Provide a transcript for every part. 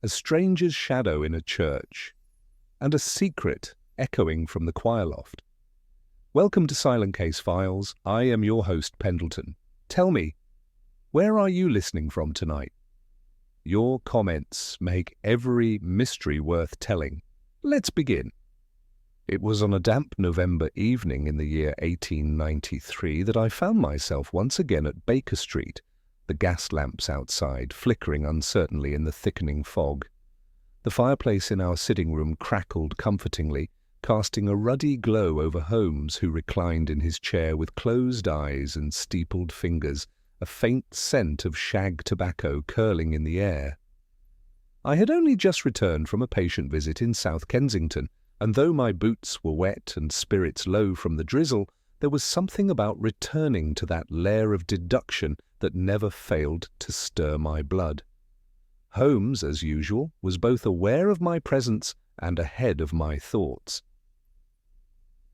a stranger's shadow in a church, and a secret echoing from the choir loft. Welcome to Silent Case Files. I am your host, Pendleton. Tell me, where are you listening from tonight? Your comments make every mystery worth telling. Let's begin. It was on a damp November evening in the year 1893 that I found myself once again at Baker Street, the gas lamps outside flickering uncertainly in the thickening fog. The fireplace in our sitting room crackled comfortingly, casting a ruddy glow over Holmes, who reclined in his chair with closed eyes and steepled fingers, a faint scent of shag tobacco curling in the air. I had only just returned from a patient visit in South Kensington, and though my boots were wet and spirits low from the drizzle, there was something about returning to that lair of deduction that never failed to stir my blood. Holmes, as usual, was both aware of my presence and ahead of my thoughts.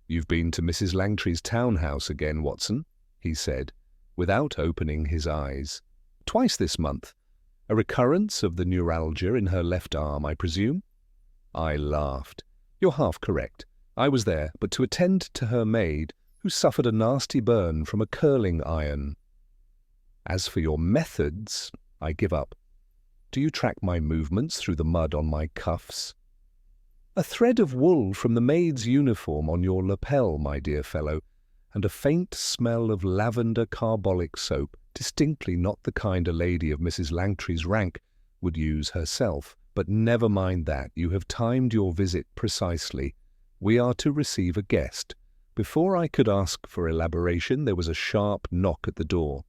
"You've been to Mrs. Langtry's townhouse again, Watson," he said, without opening his eyes. "Twice this month. A recurrence of the neuralgia in her left arm, I presume?" I laughed. "You're half correct. I was there, but to attend to her maid, who suffered a nasty burn from a curling iron. As for your methods, I give up. Do you track my movements through the mud on my cuffs? A thread of wool from the maid's uniform on your lapel, my dear fellow, and a faint smell of lavender carbolic soap, distinctly not the kind a lady of Mrs. Langtry's rank would use herself. But never mind that, you have timed your visit precisely. We are to receive a guest." Before I could ask for elaboration, there was a sharp knock at the door.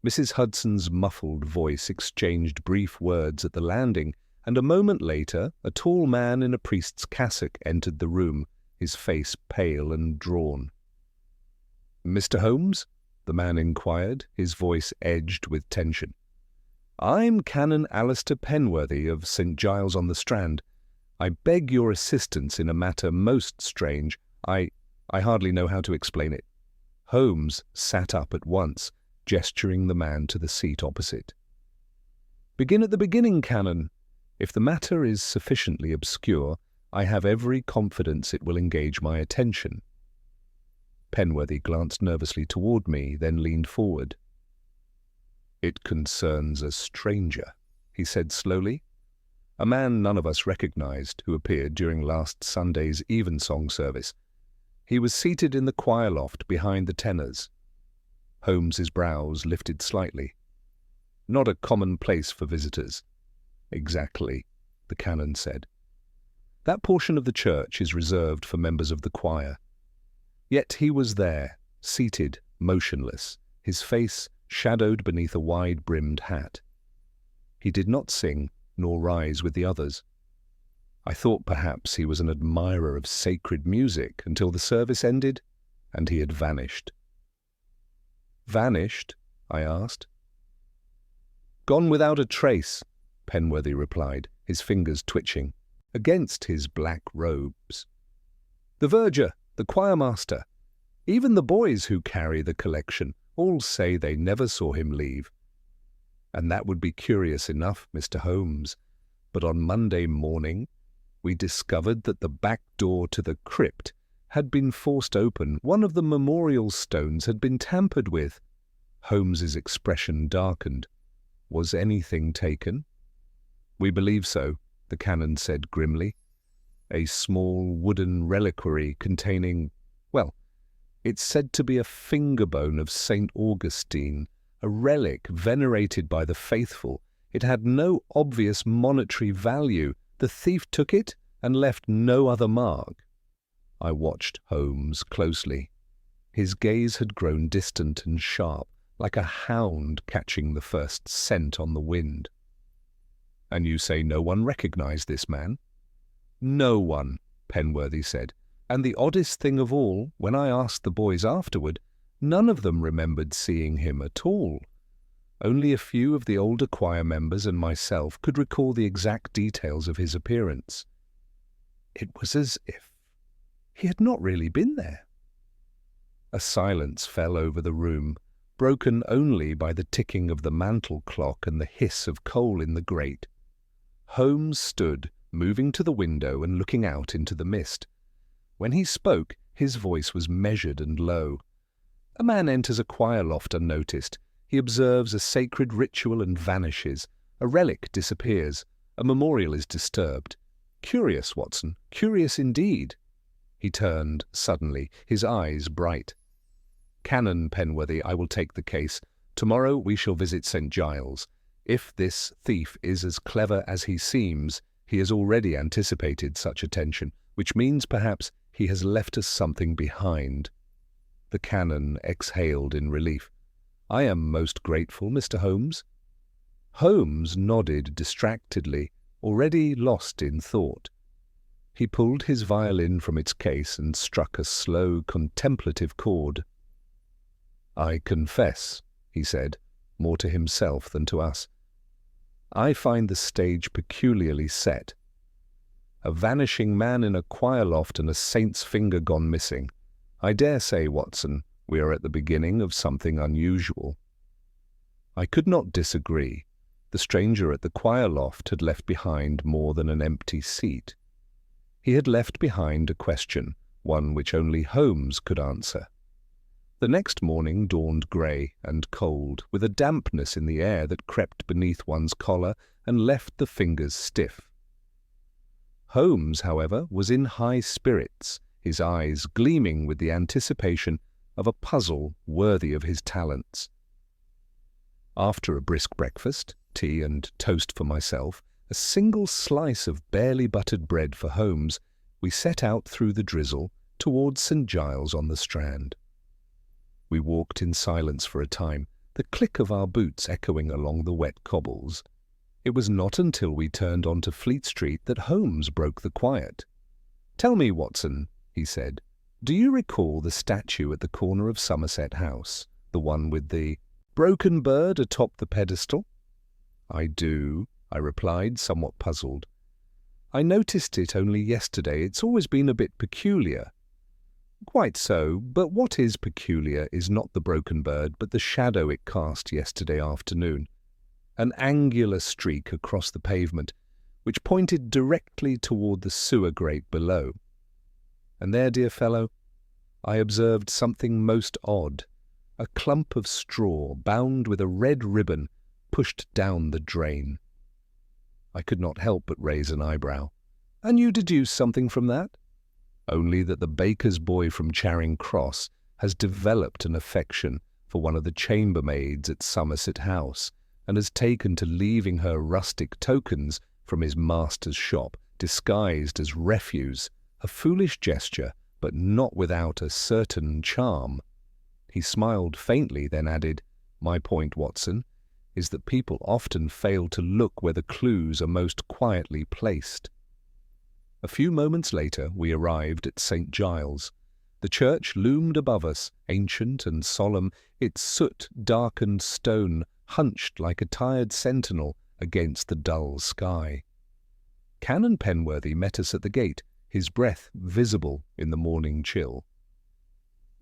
Mrs. Hudson's muffled voice exchanged brief words at the landing, and a moment later a tall man in a priest's cassock entered the room, his face pale and drawn. "Mr. Holmes?" the man inquired, his voice edged with tension. "I'm Canon Alistair Penworthy of St. Giles on the Strand. I beg your assistance in a matter most strange. I hardly know how to explain it." Holmes sat up at once, gesturing the man to the seat opposite. "Begin at the beginning, Canon. If the matter is sufficiently obscure, I have every confidence it will engage my attention." Penworthy glanced nervously toward me, then leaned forward. "It concerns a stranger," he said slowly. "A man none of us recognized who appeared during last Sunday's evensong service. He was seated in the choir loft behind the tenors." Holmes's brows lifted slightly. "Not a common place for visitors." "Exactly," the canon said. "That portion of the church is reserved for members of the choir." Yet he was there, seated, motionless, his face shadowed beneath a wide-brimmed hat. He did not sing, nor rise with the others. I thought perhaps he was an admirer of sacred music until the service ended, and he had vanished. "Vanished?" I asked. "Gone without a trace," Penworthy replied, his fingers twitching, against his black robes. "The verger, the choirmaster, even the boys who carry the collection, all say they never saw him leave. And that would be curious enough, Mr. Holmes, but on Monday morning we discovered that the back door to the crypt had been forced open. One of the memorial stones had been tampered with." Holmes's expression darkened. "Was anything taken?" "We believe so," the canon said grimly. "A small wooden reliquary containing, well, it's said to be a finger bone of St. Augustine, a relic venerated by the faithful. It had no obvious monetary value. The thief took it and left no other mark." I watched Holmes closely. His gaze had grown distant and sharp, like a hound catching the first scent on the wind. "And you say no one recognized this man?" "No one," Penworthy said. "And the oddest thing of all, when I asked the boys afterward, none of them remembered seeing him at all. Only a few of the older choir members and myself could recall the exact details of his appearance. It was as if he had not really been there." A silence fell over the room, broken only by the ticking of the mantel clock and the hiss of coal in the grate. Holmes stood, moving to the window and looking out into the mist. When he spoke, his voice was measured and low. A man enters a choir loft unnoticed. He observes a sacred ritual and vanishes. A relic disappears. A memorial is disturbed. Curious, Watson, curious indeed. He turned suddenly, his eyes bright. Canon Penworthy, I will take the case. Tomorrow we shall visit St. Giles. If this thief is as clever as he seems, he has already anticipated such attention, which means perhaps he has left us something behind. The canon exhaled in relief. I am most grateful, Mr. Holmes. Holmes nodded distractedly, already lost in thought. He pulled his violin from its case and struck a slow, contemplative chord. I confess, he said, more to himself than to us, I find the stage peculiarly set. A vanishing man in a choir loft and a saint's finger gone missing. I dare say, Watson, we are at the beginning of something unusual. I could not disagree. The stranger at the choir loft had left behind more than an empty seat. He had left behind a question, one which only Holmes could answer. The next morning dawned grey and cold, with a dampness in the air that crept beneath one's collar and left the fingers stiff. Holmes, however, was in high spirits, his eyes gleaming with the anticipation of a puzzle worthy of his talents. After a brisk breakfast, tea and toast for myself, a single slice of barely buttered bread for Holmes, we set out through the drizzle towards St. Giles on the Strand. We walked in silence for a time, the click of our boots echoing along the wet cobbles. It was not until we turned onto Fleet Street that Holmes broke the quiet. "Tell me, Watson," he said, "do you recall the statue at the corner of Somerset House, the one with the broken bird atop the pedestal?" "I do," I replied, somewhat puzzled. "I noticed it only yesterday. It's always been a bit peculiar." "Quite so, but what is peculiar is not the broken bird, but the shadow it cast yesterday afternoon. An angular streak across the pavement, which pointed directly toward the sewer grate below. And there, dear fellow, I observed something most odd, a clump of straw bound with a red ribbon pushed down the drain." I could not help but raise an eyebrow. "And you deduce something from that?" "Only that the baker's boy from Charing Cross has developed an affection for one of the chambermaids at Somerset House, and has taken to leaving her rustic tokens from his master's shop, disguised as refuse, a foolish gesture, but not without a certain charm." He smiled faintly, then added, "My point, Watson, is that people often fail to look where the clues are most quietly placed." A few moments later we arrived at St. Giles. The church loomed above us, ancient and solemn, its soot-darkened stone hunched like a tired sentinel against the dull sky. Canon Penworthy met us at the gate, his breath visible in the morning chill.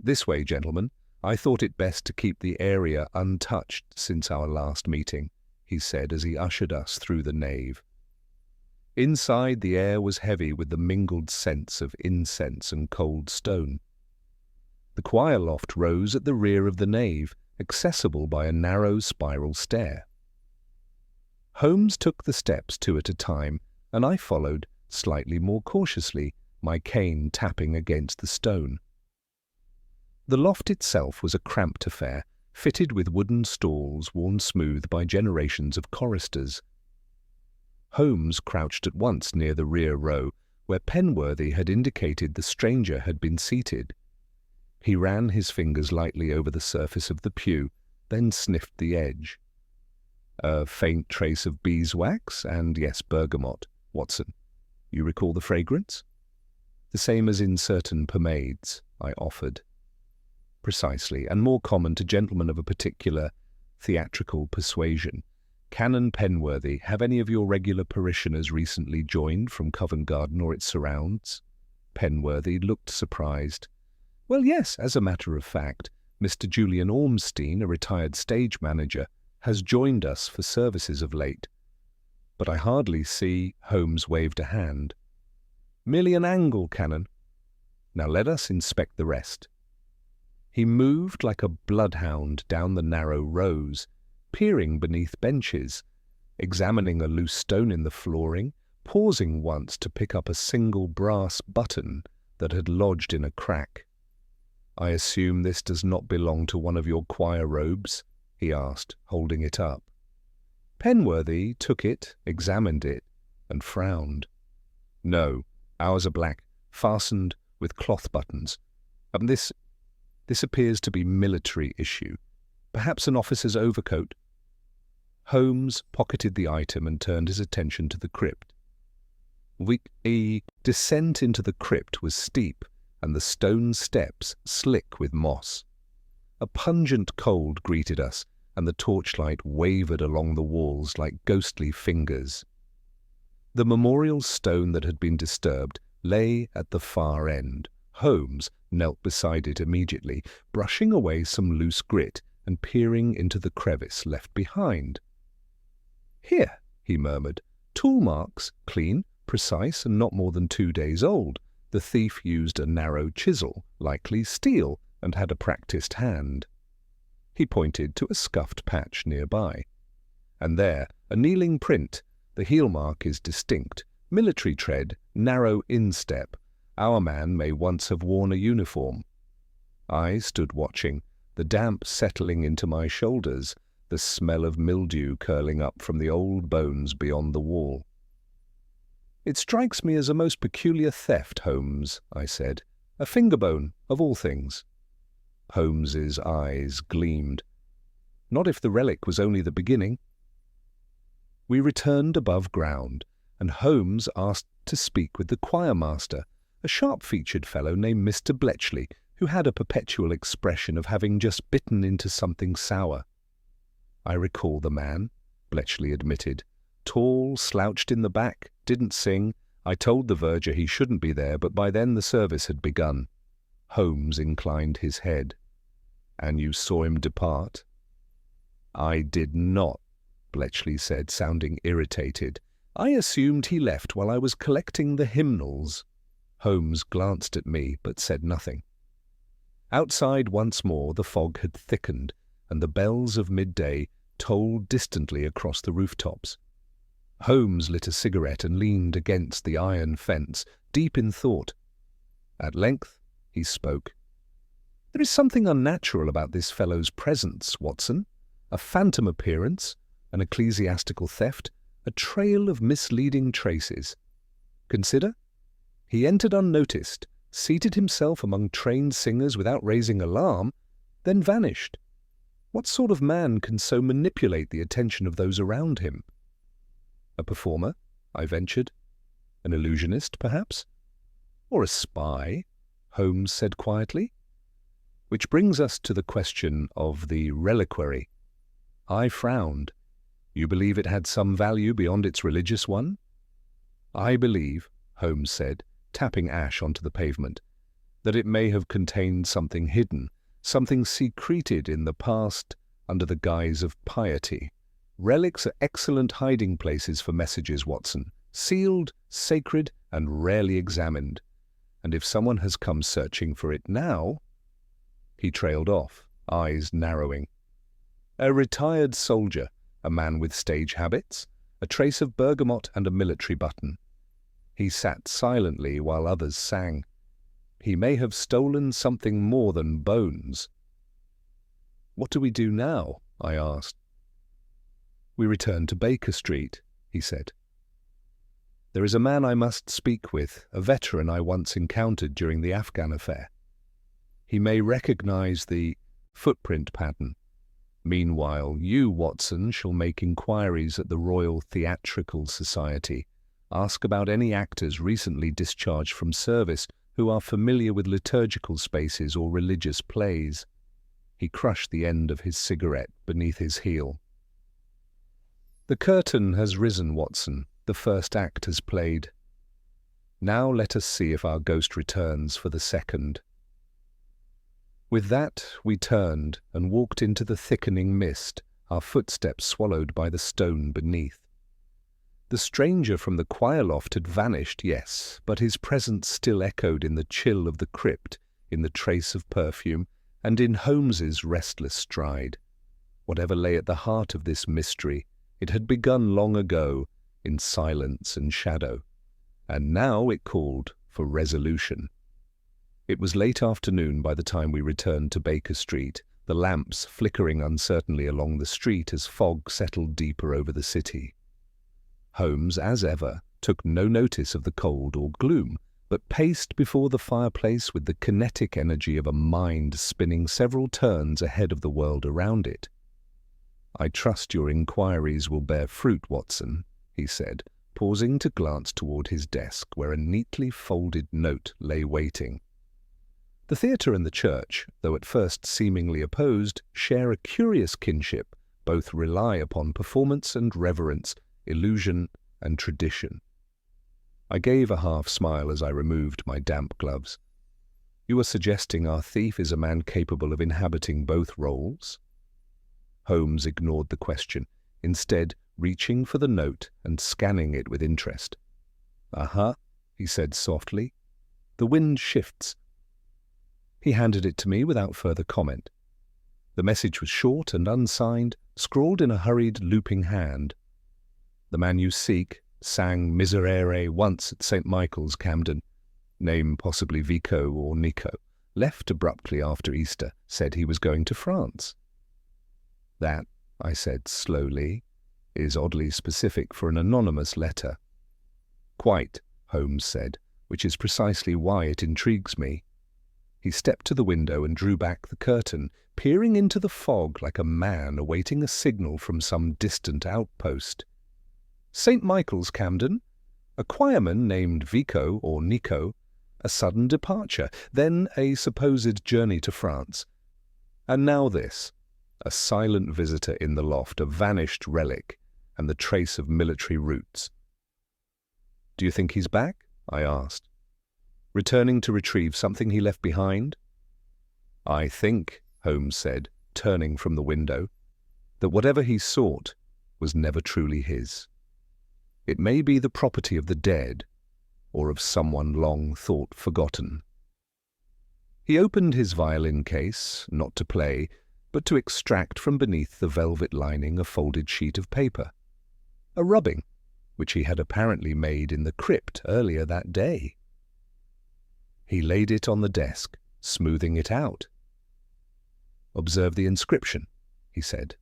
"This way, gentlemen. I thought it best to keep the area untouched since our last meeting," he said as he ushered us through the nave. Inside, the air was heavy with the mingled scents of incense and cold stone. The choir loft rose at the rear of the nave, accessible by a narrow spiral stair. Holmes took the steps two at a time, and I followed, slightly more cautiously, my cane tapping against the stone. The loft itself was a cramped affair, fitted with wooden stalls worn smooth by generations of choristers. Holmes crouched at once near the rear row, where Penworthy had indicated the stranger had been seated. He ran his fingers lightly over the surface of the pew, then sniffed the edge. "A faint trace of beeswax, and yes, bergamot. Watson, you recall the fragrance?" "The same as in certain pomades," I offered. "Precisely, and more common to gentlemen of a particular theatrical persuasion. Canon Penworthy, have any of your regular parishioners recently joined from Covent Garden or its surrounds?" Penworthy looked surprised. "Well, yes, as a matter of fact, Mr. Julian Ormstein, a retired stage manager, has joined us for services of late." But I hardly see. Holmes waved a hand. Merely an angle cannon. Now let us inspect the rest. He moved like a bloodhound down the narrow rows, peering beneath benches, examining a loose stone in the flooring, pausing once to pick up a single brass button that had lodged in a crack. "I assume this does not belong to one of your choir robes?" he asked, holding it up. Penworthy took it, examined it, and frowned. "No, ours are black, fastened with cloth buttons. This appears to be military issue. Perhaps an officer's overcoat." Holmes pocketed the item and turned his attention to the crypt. The descent into the crypt was steep, and the stone steps slick with moss. A pungent cold greeted us, and the torchlight wavered along the walls like ghostly fingers. The memorial stone that had been disturbed lay at the far end. Holmes knelt beside it immediately, brushing away some loose grit and peering into the crevice left behind. "Here," he murmured, "tool marks, clean, precise, and not more than 2 days old. The thief used a narrow chisel, likely steel, and had a practiced hand." He pointed to a scuffed patch nearby. "And there, a kneeling print. The heel mark is distinct. Military tread, narrow instep. Our man may once have worn a uniform." I stood watching, the damp settling into my shoulders, the smell of mildew curling up from the old bones beyond the wall. "It strikes me as a most peculiar theft, Holmes," I said. "A finger bone, of all things." Holmes's eyes gleamed. "Not if the relic was only the beginning." We returned above ground, and Holmes asked to speak with the choir master, a sharp-featured fellow named Mr. Bletchley, who had a perpetual expression of having just bitten into something sour. "I recall the man," Bletchley admitted. "Tall, slouched in the back, didn't sing. I told the verger he shouldn't be there, but by then the service had begun." Holmes inclined his head. "And you saw him depart?" "I did not," Bletchley said, sounding irritated. "I assumed he left while I was collecting the hymnals." Holmes glanced at me, but said nothing. Outside once more the fog had thickened, and the bells of midday tolled distantly across the rooftops. Holmes lit a cigarette and leaned against the iron fence, deep in thought. At length he spoke. "There is something unnatural about this fellow's presence, Watson. A phantom appearance, an ecclesiastical theft, a trail of misleading traces. Consider. He entered unnoticed, seated himself among trained singers without raising alarm, then vanished. What sort of man can so manipulate the attention of those around him?" "A performer?" I ventured. "An illusionist, perhaps?" "Or a spy," Holmes said quietly. "Which brings us to the question of the reliquary." I frowned. "You believe it had some value beyond its religious one?" "I believe," Holmes said, tapping ash onto the pavement, "that it may have contained something hidden, something secreted in the past under the guise of piety. Relics are excellent hiding places for messages, Watson, sealed, sacred, and rarely examined. And if someone has come searching for it now—" He trailed off, eyes narrowing. "A retired soldier, a man with stage habits, a trace of bergamot and a military button. He sat silently while others sang. He may have stolen something more than bones." "What do we do now?" I asked. "We return to Baker Street," he said. "There is a man I must speak with, a veteran I once encountered during the Afghan affair. He may recognize the footprint pattern. Meanwhile, you, Watson, shall make inquiries at the Royal Theatrical Society. Ask about any actors recently discharged from service who are familiar with liturgical spaces or religious plays." He crushed the end of his cigarette beneath his heel. "The curtain has risen, Watson. The first act has played. Now let us see if our ghost returns for the second." With that, we turned and walked into the thickening mist, our footsteps swallowed by the stone beneath. The stranger from the choir loft had vanished, yes, but his presence still echoed in the chill of the crypt, in the trace of perfume, and in Holmes's restless stride. Whatever lay at the heart of this mystery, it had begun long ago, in silence and shadow, and now it called for resolution. It was late afternoon by the time we returned to Baker Street, the lamps flickering uncertainly along the street as fog settled deeper over the city. Holmes, as ever, took no notice of the cold or gloom, but paced before the fireplace with the kinetic energy of a mind spinning several turns ahead of the world around it. "I trust your inquiries will bear fruit, Watson," he said, pausing to glance toward his desk where a neatly folded note lay waiting. The theatre and the church, though at first seemingly opposed, share a curious kinship, both rely upon performance and reverence, illusion and tradition. I gave a half smile as I removed my damp gloves. "You are suggesting our thief is a man capable of inhabiting both roles?" Holmes ignored the question, instead reaching for the note and scanning it with interest. "Uh-huh," he said softly. "The wind shifts." He handed it to me without further comment. The message was short and unsigned, scrawled in a hurried, looping hand. "The man you seek sang Miserere once at St. Michael's, Camden. Name possibly Vico or Nico. Left abruptly after Easter, said he was going to France." "That," I said slowly, "is oddly specific for an anonymous letter." "Quite," Holmes said, "which is precisely why it intrigues me." He stepped to the window and drew back the curtain, peering into the fog like a man awaiting a signal from some distant outpost. "St. Michael's, Camden. A choirman named Vico or Nico. A sudden departure, then a supposed journey to France. And now this. A silent visitor in the loft, a vanished relic, and the trace of military roots." "Do you think he's back?" I asked. "Returning to retrieve something he left behind?" "I think," Holmes said, turning from the window, "that whatever he sought was never truly his. It may be the property of the dead, or of someone long thought forgotten." He opened his violin case, not to play, but to extract from beneath the velvet lining a folded sheet of paper. A rubbing, which he had apparently made in the crypt earlier that day. He laid it on the desk, smoothing it out. "Observe the inscription," he said.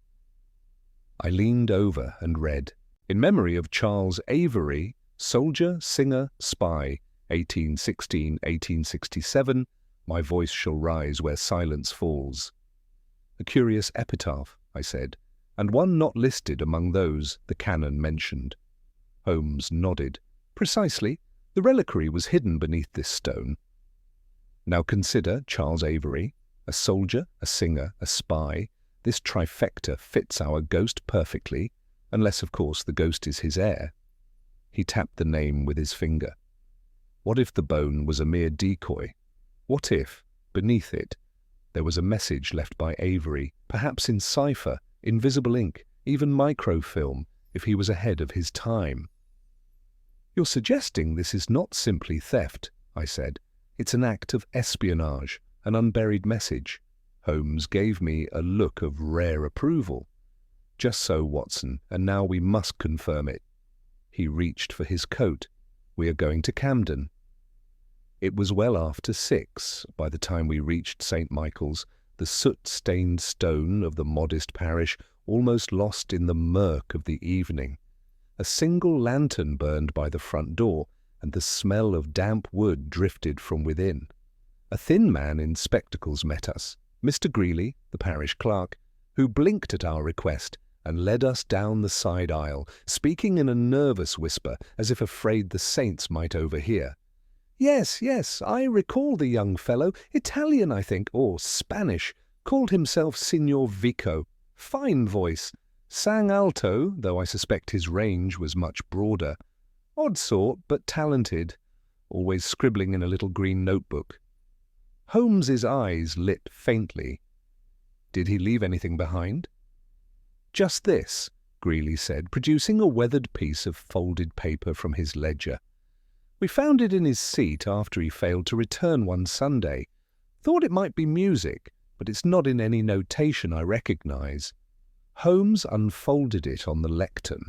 I leaned over and read, "In memory of Charles Avery, soldier, singer, spy, 1816–1867, my voice shall rise where silence falls." "A curious epitaph," I said, "and one not listed among those the canon mentioned." Holmes nodded. "Precisely. The reliquary was hidden beneath this stone." Now consider Charles Avery, a soldier, a singer, a spy. This trifecta fits our ghost perfectly, unless, of course, the ghost is his heir. He tapped the name with his finger. What if the bone was a mere decoy? What if, beneath it, there was a message left by Avery, perhaps in cipher, invisible ink, even microfilm, if he was ahead of his time? "You're suggesting this is not simply theft," I said. "It's an act of espionage, an unburied message." Holmes gave me a look of rare approval. "Just so, Watson, and now we must confirm it." He reached for his coat. "We are going to Camden." It was well after 6 by the time we reached St. Michael's, the soot-stained stone of the modest parish almost lost in the murk of the evening. A single lantern burned by the front door, and the smell of damp wood drifted from within. A thin man in spectacles met us, Mr. Greeley, the parish clerk, who blinked at our request and led us down the side aisle, speaking in a nervous whisper as if afraid the saints might overhear. Yes, I recall the young fellow, Italian, I think, or Spanish, called himself Signor Vico. Fine voice. Sang alto, though I suspect his range was much broader. Odd sort, but talented, always scribbling in a little green notebook." Holmes's eyes lit faintly. "Did he leave anything behind?" "Just this. Greeley said, producing a weathered piece of folded paper from his ledger. "We found it in his seat after he failed to return one Sunday. Thought it might be music, but it's not in any notation I recognize." Holmes unfolded it on the lectern.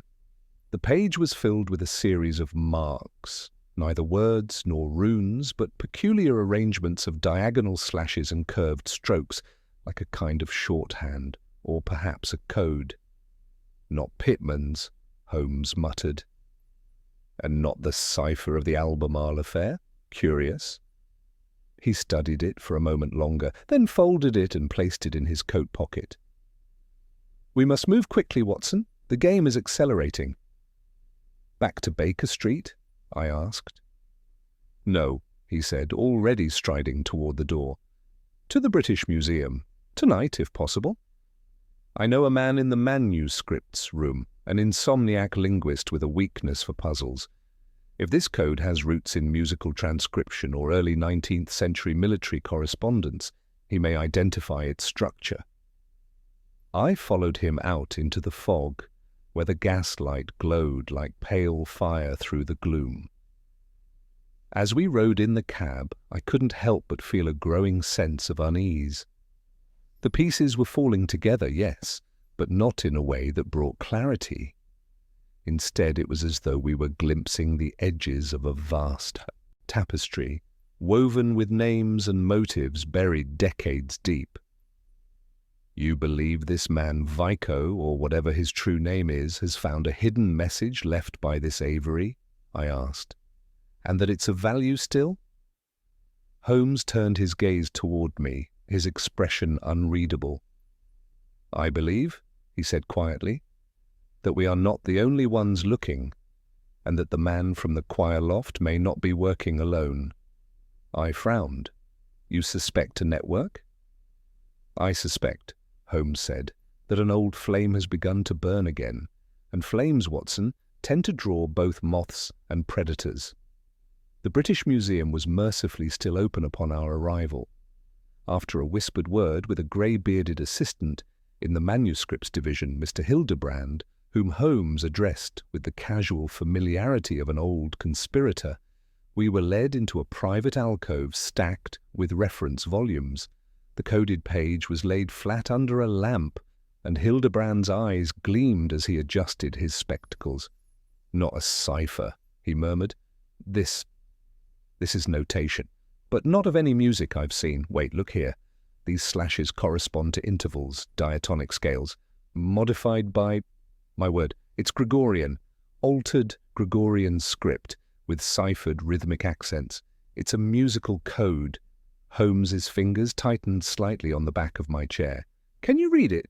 The page was filled with a series of marks, neither words nor runes, but peculiar arrangements of diagonal slashes and curved strokes, like a kind of shorthand, or perhaps a code. "Not Pitman's," Holmes muttered. "And not the cipher of the Albemarle affair? Curious." He studied it for a moment longer, then folded it and placed it in his coat pocket. "We must move quickly, Watson. The game is accelerating." "Back to Baker Street?" I asked. "No," he said, already striding toward the door. "To the British Museum. Tonight, if possible. I know a man in the manuscripts room, an insomniac linguist with a weakness for puzzles. If this code has roots in musical transcription or early 19th century military correspondence, he may identify its structure." I followed him out into the fog, where the gaslight glowed like pale fire through the gloom. As we rode in the cab, I couldn't help but feel a growing sense of unease. The pieces were falling together, yes, but not in a way that brought clarity. Instead, it was as though we were glimpsing the edges of a vast tapestry, woven with names and motives buried decades deep. "You believe this man Vico, or whatever his true name is, has found a hidden message left by this Avery?" I asked. "And that it's of value still?" Holmes turned his gaze toward me, his expression unreadable. "I believe," he said quietly, "that we are not the only ones looking, and that the man from the choir loft may not be working alone." I frowned. "You suspect a network?" "I suspect," Holmes said, "that an old flame has begun to burn again, and flames, Watson, tend to draw both moths and predators. The British Museum was mercifully still open upon our arrival. After a whispered word with a grey-bearded assistant in the manuscripts division, Mr. Hildebrand, whom Holmes addressed with the casual familiarity of an old conspirator, we were led into a private alcove stacked with reference volumes. The coded page was laid flat under a lamp, and Hildebrand's eyes gleamed as he adjusted his spectacles. "Not a cipher," he murmured. This is notation, but not of any music I've seen. Wait, look here. These slashes correspond to intervals, diatonic scales, modified by... My word, it's Gregorian, altered Gregorian script with ciphered rhythmic accents. It's a musical code." Holmes's fingers tightened slightly on the back of my chair. "Can you read it?"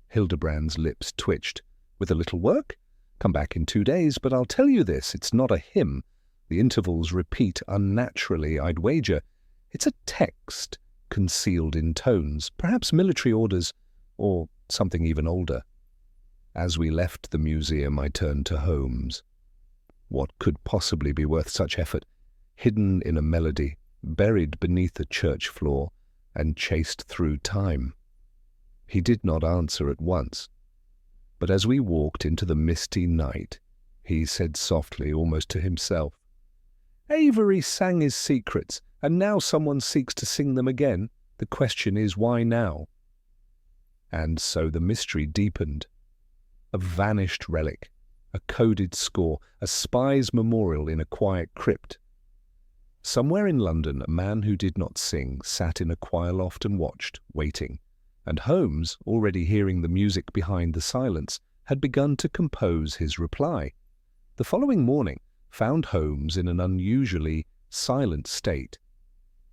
Hildebrand's lips twitched. "With a little work? Come back in 2 days, but I'll tell you this, it's not a hymn. The intervals repeat unnaturally, I'd wager. It's a text, concealed in tones, perhaps military orders, or something even older." As we left the museum, I turned to Holmes. What could possibly be worth such effort, hidden in a melody, buried beneath a church floor, and chased through time? He did not answer at once, but as we walked into the misty night, he said softly, almost to himself, "Avery sang his secrets, and now someone seeks to sing them again. The question is, why now?" And so the mystery deepened. A vanished relic, a coded score, a spy's memorial in a quiet crypt. Somewhere in London, a man who did not sing sat in a choir loft and watched, waiting, and Holmes, already hearing the music behind the silence, had begun to compose his reply. The following morning found Holmes in an unusually silent state.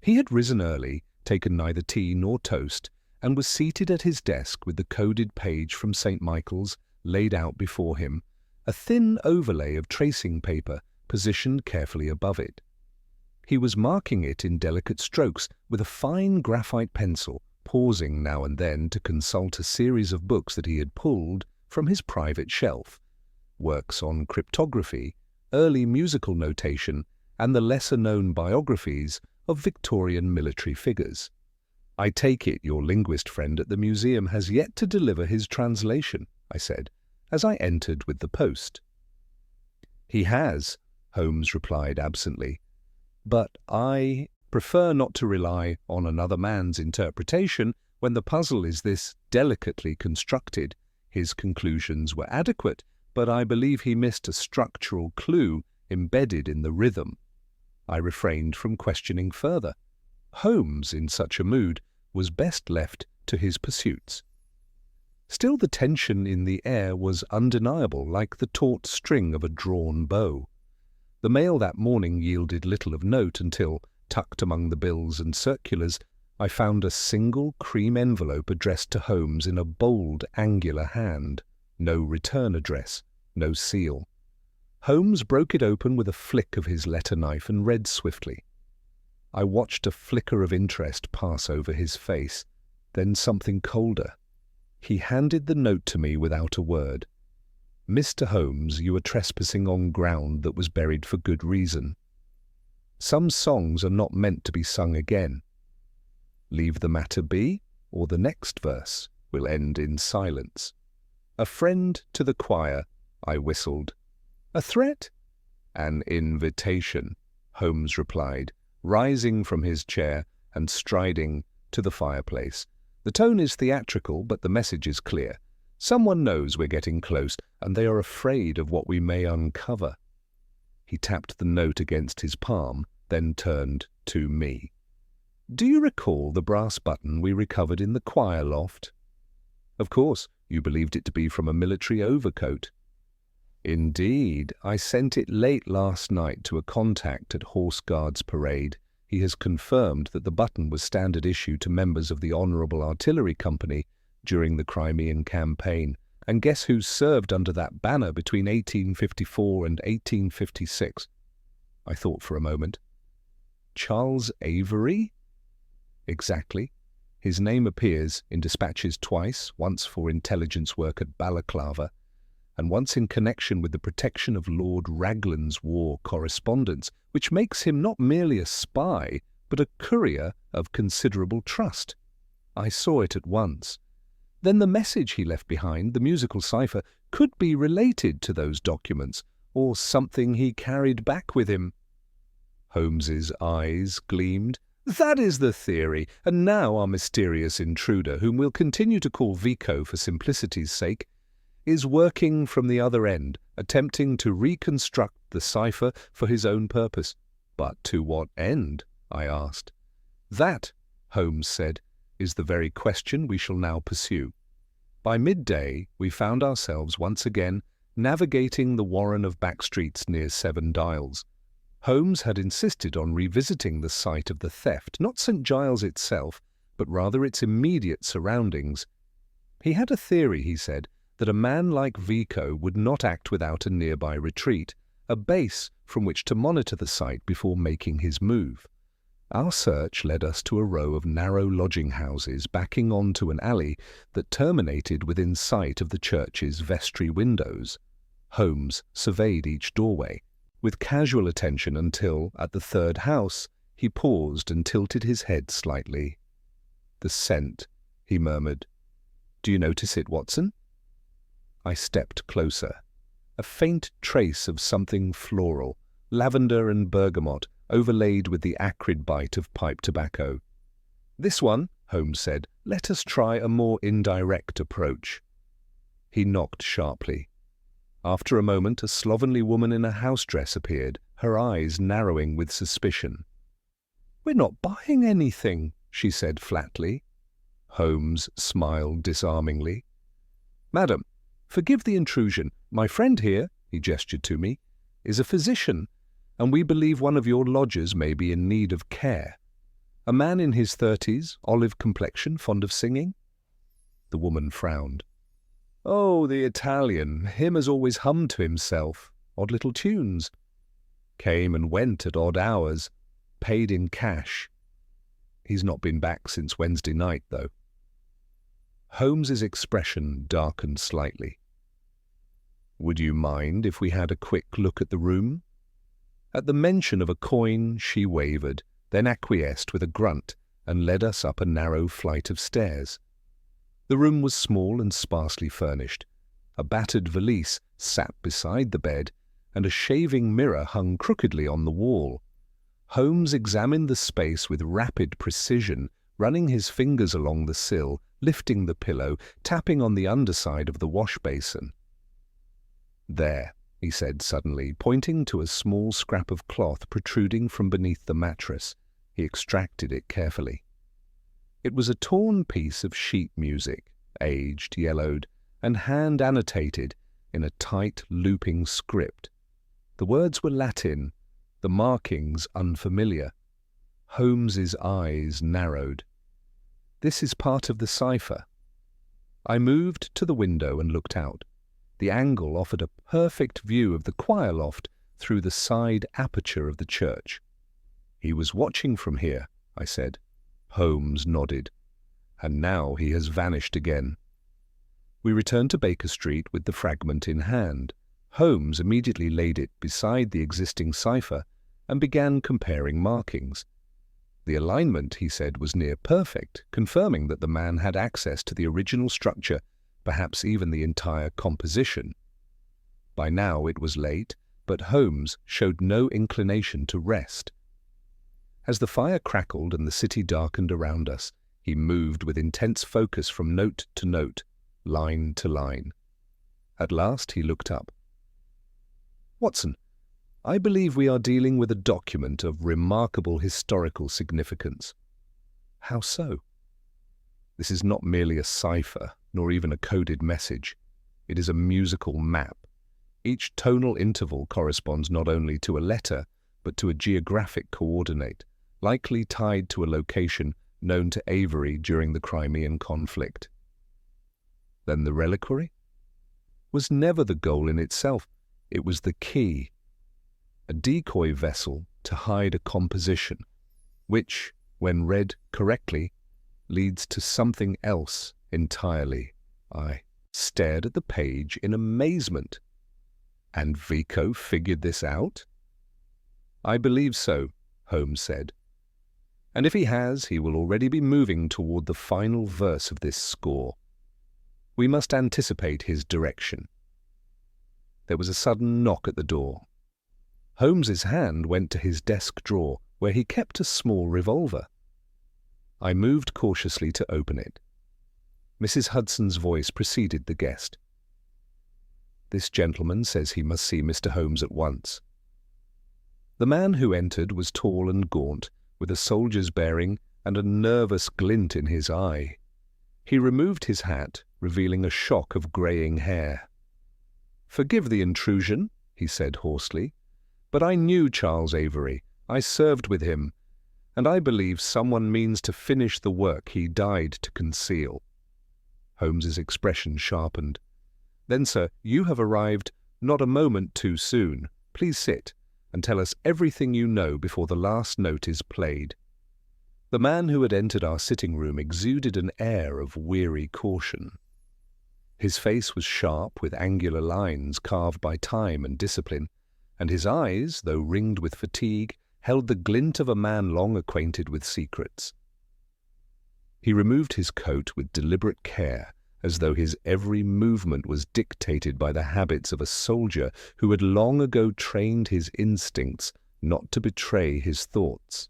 He had risen early, taken neither tea nor toast, and was seated at his desk with the coded page from St. Michael's laid out before him, a thin overlay of tracing paper positioned carefully above it. He was marking it in delicate strokes with a fine graphite pencil, pausing now and then to consult a series of books that he had pulled from his private shelf, works on cryptography, early musical notation, and the lesser-known biographies of Victorian military figures. "I take it your linguist friend at the museum has yet to deliver his translation," I said, as I entered with the post. "He has," Holmes replied absently, "but I prefer not to rely on another man's interpretation when the puzzle is this delicately constructed. His conclusions were adequate, but I believe he missed a structural clue embedded in the rhythm." I refrained from questioning further. Holmes, in such a mood, was best left to his pursuits. Still, the tension in the air was undeniable, like the taut string of a drawn bow. The mail that morning yielded little of note until, tucked among the bills and circulars, I found a single cream envelope addressed to Holmes in a bold, angular hand. No return address, no seal. Holmes broke it open with a flick of his letter knife and read swiftly. I watched a flicker of interest pass over his face, then something colder. He handed the note to me without a word. "Mr. Holmes, you are trespassing on ground that was buried for good reason. Some songs are not meant to be sung again. Leave the matter be, or the next verse will end in silence. A friend to the choir," I whistled. "A threat?" "An invitation," Holmes replied, rising from his chair and striding to the fireplace. "The tone is theatrical, but the message is clear. Someone knows we're getting close, and they are afraid of what we may uncover." He tapped the note against his palm, then turned to me. "Do you recall the brass button we recovered in the choir loft?" "Of course. You believed it to be from a military overcoat." "Indeed. I sent it late last night to a contact at Horse Guards Parade. He has confirmed that the button was standard issue to members of the Honourable Artillery Company during the Crimean Campaign. And guess who served under that banner between 1854 and 1856? I thought for a moment. "Charles Avery?" "Exactly. His name appears in dispatches twice, once for intelligence work at Balaclava, and once in connection with the protection of Lord Raglan's war correspondence, which makes him not merely a spy, but a courier of considerable trust. I saw it at once. Then the message he left behind, the musical cipher, could be related to those documents, or something he carried back with him." Holmes's eyes gleamed. "That is the theory, and now our mysterious intruder, whom we'll continue to call Vico for simplicity's sake, is working from the other end, attempting to reconstruct the cipher for his own purpose." "But to what end?" I asked. "That," Holmes said, "is the very question we shall now pursue." By midday, we found ourselves once again navigating the warren of back streets near Seven Dials. Holmes had insisted on revisiting the site of the theft, not St. Giles itself, but rather its immediate surroundings. He had a theory, he said, that a man like Vico would not act without a nearby retreat, a base from which to monitor the site before making his move. Our search led us to a row of narrow lodging houses backing onto an alley that terminated within sight of the church's vestry windows. Holmes surveyed each doorway with casual attention until, at the third house, he paused and tilted his head slightly. "The scent," he murmured. "Do you notice it, Watson?" I stepped closer. A faint trace of something floral, lavender and bergamot, overlaid with the acrid bite of pipe tobacco. "This one," Holmes said. "Let us try a more indirect approach." He knocked sharply. After a moment, a slovenly woman in a house dress appeared, her eyes narrowing with suspicion. "We're not buying anything," she said flatly. Holmes smiled disarmingly. "Madam, forgive the intrusion. My friend here," he gestured to me, "is a physician, and we believe one of your lodgers may be in need of care. A man in his 30s, olive complexion, fond of singing." The woman frowned. "Oh, the Italian. Him has always hummed to himself. Odd little tunes. Came and went at odd hours. Paid in cash. He's not been back since Wednesday night, though." Holmes's expression darkened slightly. "Would you mind if we had a quick look at the room?" At the mention of a coin, she wavered, then acquiesced with a grunt and led us up a narrow flight of stairs. The room was small and sparsely furnished. A battered valise sat beside the bed, and a shaving mirror hung crookedly on the wall. Holmes examined the space with rapid precision, running his fingers along the sill, lifting the pillow, tapping on the underside of the wash basin. "There," he said suddenly, pointing to a small scrap of cloth protruding from beneath the mattress. He extracted it carefully. It was a torn piece of sheet music, aged, yellowed, and hand-annotated in a tight, looping script. The words were Latin, the markings unfamiliar. Holmes's eyes narrowed. "This is part of the cipher." I moved to the window and looked out. The angle offered a perfect view of the choir loft through the side aperture of the church. "He was watching from here," I said. Holmes nodded. "And now he has vanished again." We returned to Baker Street with the fragment in hand. Holmes immediately laid it beside the existing cipher and began comparing markings. The alignment, he said, was near perfect, confirming that the man had access to the original structure, perhaps even the entire composition. By now it was late, but Holmes showed no inclination to rest. As the fire crackled and the city darkened around us, he moved with intense focus from note to note, line to line. At last he looked up. "Watson, I believe we are dealing with a document of remarkable historical significance." "How so?" "This is not merely a cipher, nor even a coded message. It is a musical map. Each tonal interval corresponds not only to a letter, but to a geographic coordinate, likely tied to a location known to Avery during the Crimean conflict." "Then the reliquary?" "Was never the goal in itself. It was the key. A decoy vessel to hide a composition, which, when read correctly, leads to something else entirely." I stared at the page in amazement. "And Vico figured this out?" "I believe so," Holmes said. "And if he has, he will already be moving toward the final verse of this score. We must anticipate his direction." There was a sudden knock at the door. Holmes's hand went to his desk drawer, where he kept a small revolver. I moved cautiously to open it. Mrs. Hudson's voice preceded the guest. "This gentleman says he must see Mr. Holmes at once." The man who entered was tall and gaunt, with a soldier's bearing and a nervous glint in his eye. He removed his hat, revealing a shock of greying hair. "Forgive the intrusion," he said hoarsely, "but I knew Charles Avery. I served with him, and I believe someone means to finish the work he died to conceal." Holmes's expression sharpened. "Then, sir, you have arrived not a moment too soon. Please sit and tell us everything you know before the last note is played." The man who had entered our sitting room exuded an air of weary caution. His face was sharp, with angular lines carved by time and discipline, and his eyes, though ringed with fatigue, held the glint of a man long acquainted with secrets. He removed his coat with deliberate care, as though his every movement was dictated by the habits of a soldier who had long ago trained his instincts not to betray his thoughts.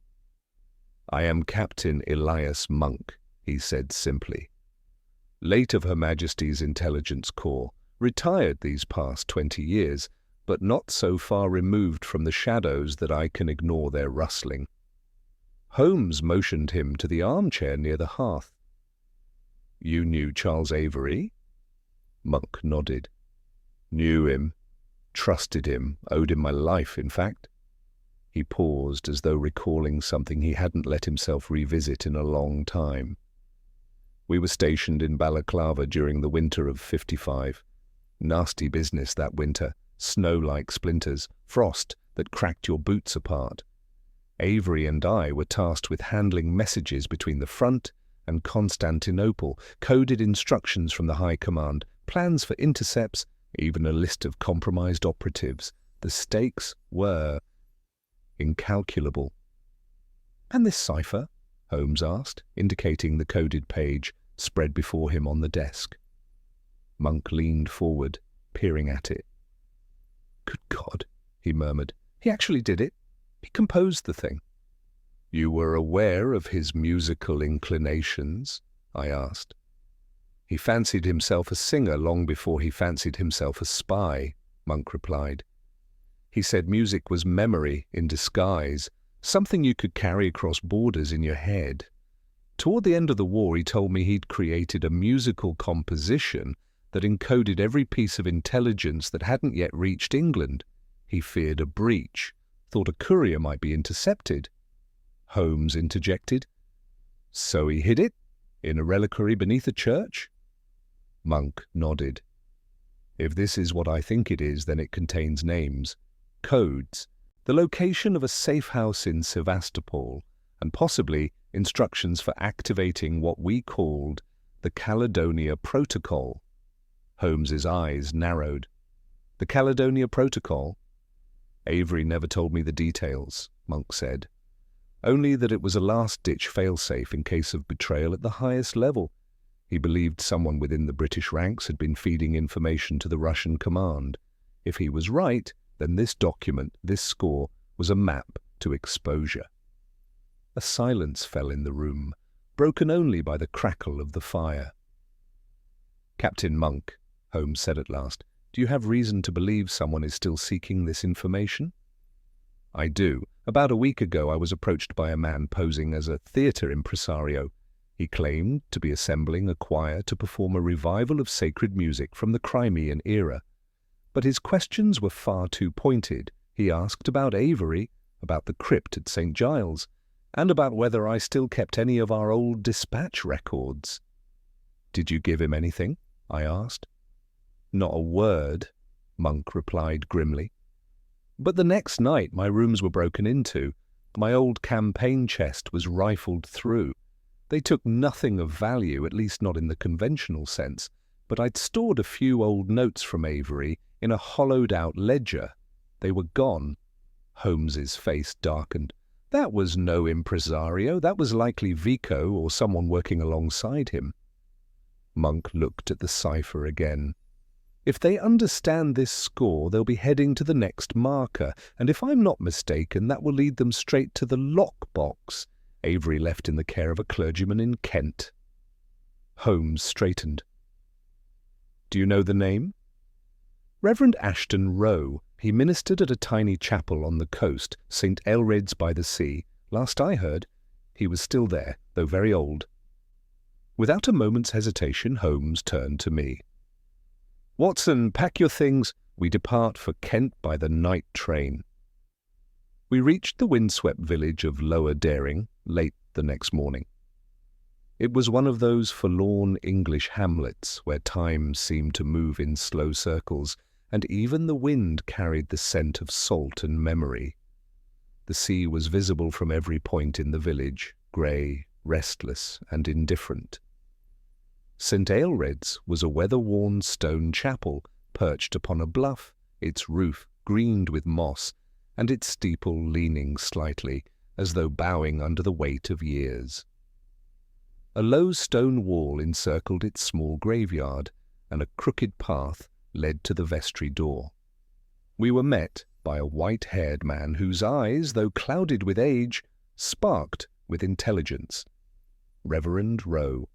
"I am Captain Elias Monk," he said simply. "Late of Her Majesty's Intelligence Corps, retired these past 20 years, but not so far removed from the shadows that I can ignore their rustling." Holmes motioned him to the armchair near the hearth. "You knew Charles Avery?" Monk nodded. "Knew him, trusted him, owed him my life, in fact." He paused, as though recalling something he hadn't let himself revisit in a long time. "We were stationed in Balaclava during the winter of '55. Nasty business that winter, snow like splinters, frost that cracked your boots apart. Avery and I were tasked with handling messages between the front and Constantinople, coded instructions from the High Command, plans for intercepts, even a list of compromised operatives. The stakes were incalculable." "And this cipher?" Holmes asked, indicating the coded page spread before him on the desk. Monk leaned forward, peering at it. "Good God," he murmured. "He actually did it. He composed the thing." "You were aware of his musical inclinations?" I asked. "He fancied himself a singer long before he fancied himself a spy," Monk replied. "He said music was memory in disguise, something you could carry across borders in your head. Toward the end of the war, he told me he'd created a musical composition that encoded every piece of intelligence that hadn't yet reached England. He feared a breach, thought a courier might be intercepted." Holmes interjected. "So he hid it in a reliquary beneath a church?" Monk nodded. "If this is what I think it is, then it contains names, codes, the location of a safe house in Sevastopol, and possibly instructions for activating what we called the Caledonia Protocol." Holmes's eyes narrowed. "The Caledonia Protocol?" "Avery never told me the details," Monk said. "Only that it was a last-ditch failsafe in case of betrayal at the highest level. He believed someone within the British ranks had been feeding information to the Russian command. If he was right, then this document, this score, was a map to exposure." A silence fell in the room, broken only by the crackle of the fire. "Captain Monk," Holmes said at last, "do you have reason to believe someone is still seeking this information?" "I do. About a week ago I was approached by a man posing as a theatre impresario. He claimed to be assembling a choir to perform a revival of sacred music from the Crimean era. But his questions were far too pointed. He asked about Avery, about the crypt at St. Giles, and about whether I still kept any of our old dispatch records." "Did you give him anything?" I asked. "Not a word," Monk replied grimly. "But the next night my rooms were broken into. My old campaign chest was rifled through. They took nothing of value, at least not in the conventional sense, but I'd stored a few old notes from Avery in a hollowed-out ledger. They were gone." Holmes's face darkened. "That was no impresario. That was likely Vico or someone working alongside him." Monk looked at the cipher again. "If they understand this score, they'll be heading to the next marker, and if I'm not mistaken, that will lead them straight to the lockbox Avery left in the care of a clergyman in Kent." Holmes straightened. "Do you know the name?" "Reverend Ashton Rowe. He ministered at a tiny chapel on the coast, St. Aelred's by the sea. Last I heard, he was still there, though very old." Without a moment's hesitation, Holmes turned to me. "Watson, pack your things. We depart for Kent by the night train." We reached the windswept village of Lower Daring late the next morning. It was one of those forlorn English hamlets where time seemed to move in slow circles, and even the wind carried the scent of salt and memory. The sea was visible from every point in the village, grey, restless, and indifferent. St. Aelred's was a weather-worn stone chapel perched upon a bluff, its roof greened with moss, and its steeple leaning slightly, as though bowing under the weight of years. A low stone wall encircled its small graveyard, and a crooked path led to the vestry door. We were met by a white-haired man whose eyes, though clouded with age, sparked with intelligence. Reverend Rowe.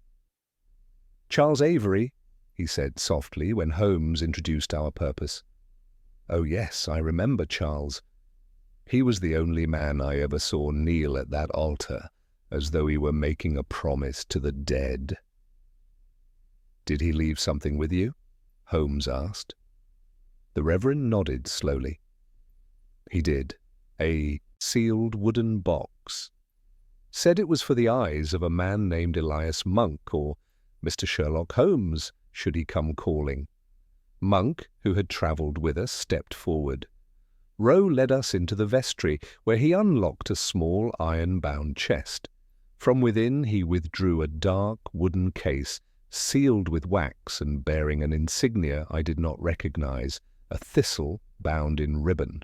"Charles Avery," he said softly when Holmes introduced our purpose. "Oh yes, I remember Charles. He was the only man I ever saw kneel at that altar, as though he were making a promise to the dead." "Did he leave something with you?" Holmes asked. The Reverend nodded slowly. "He did. A sealed wooden box. Said it was for the eyes of a man named Elias Monk, or Mr. Sherlock Holmes, should he come calling." Monk, who had travelled with us, stepped forward. Rowe led us into the vestry, where he unlocked a small iron-bound chest. From within he withdrew a dark wooden case, sealed with wax and bearing an insignia I did not recognize, a thistle bound in ribbon.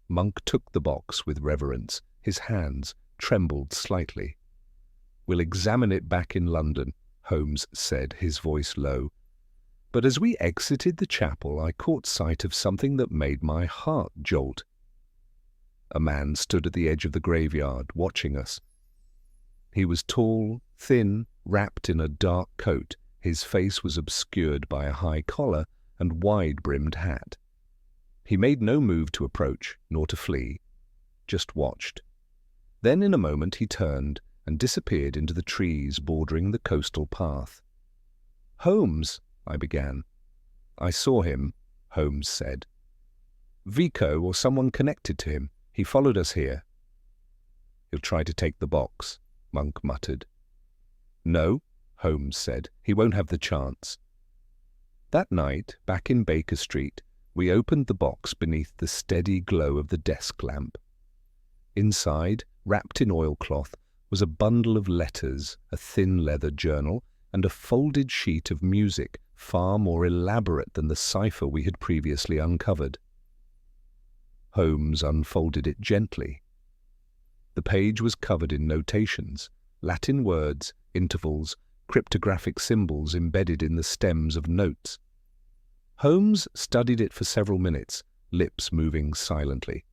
Monk took the box with reverence. His hands trembled slightly. "We'll examine it back in London," Holmes said, his voice low. But as we exited the chapel, I caught sight of something that made my heart jolt. A man stood at the edge of the graveyard, watching us. He was tall, thin, wrapped in a dark coat. His face was obscured by a high collar and wide-brimmed hat. He made no move to approach, nor to flee, just watched. Then in a moment he turned and disappeared into the trees bordering the coastal path. "Holmes," I began. "I saw him," Holmes said. "Vico or someone connected to him. He followed us here." "He'll try to take the box," Monk muttered. "No," Holmes said. "He won't have the chance." That night, back in Baker Street, we opened the box beneath the steady glow of the desk lamp. Inside, wrapped in oilcloth, was a bundle of letters, a thin leather journal, and a folded sheet of music far more elaborate than the cipher we had previously uncovered. Holmes unfolded it gently. The page was covered in notations, Latin words, intervals, cryptographic symbols embedded in the stems of notes. Holmes studied it for several minutes, lips moving silently.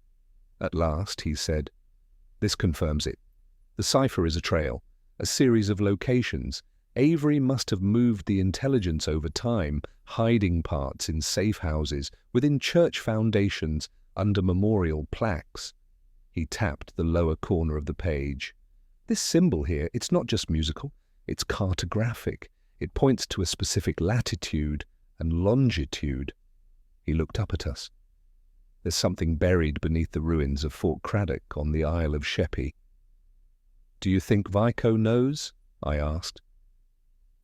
At last he said, "This confirms it. The cipher is a trail, a series of locations. Avery must have moved the intelligence over time, hiding parts in safe houses, within church foundations, under memorial plaques." He tapped the lower corner of the page. "This symbol here, it's not just musical, it's cartographic. It points to a specific latitude and longitude." He looked up at us. "There's something buried beneath the ruins of Fort Craddock on the Isle of Sheppey." "Do you think Vico knows?" I asked.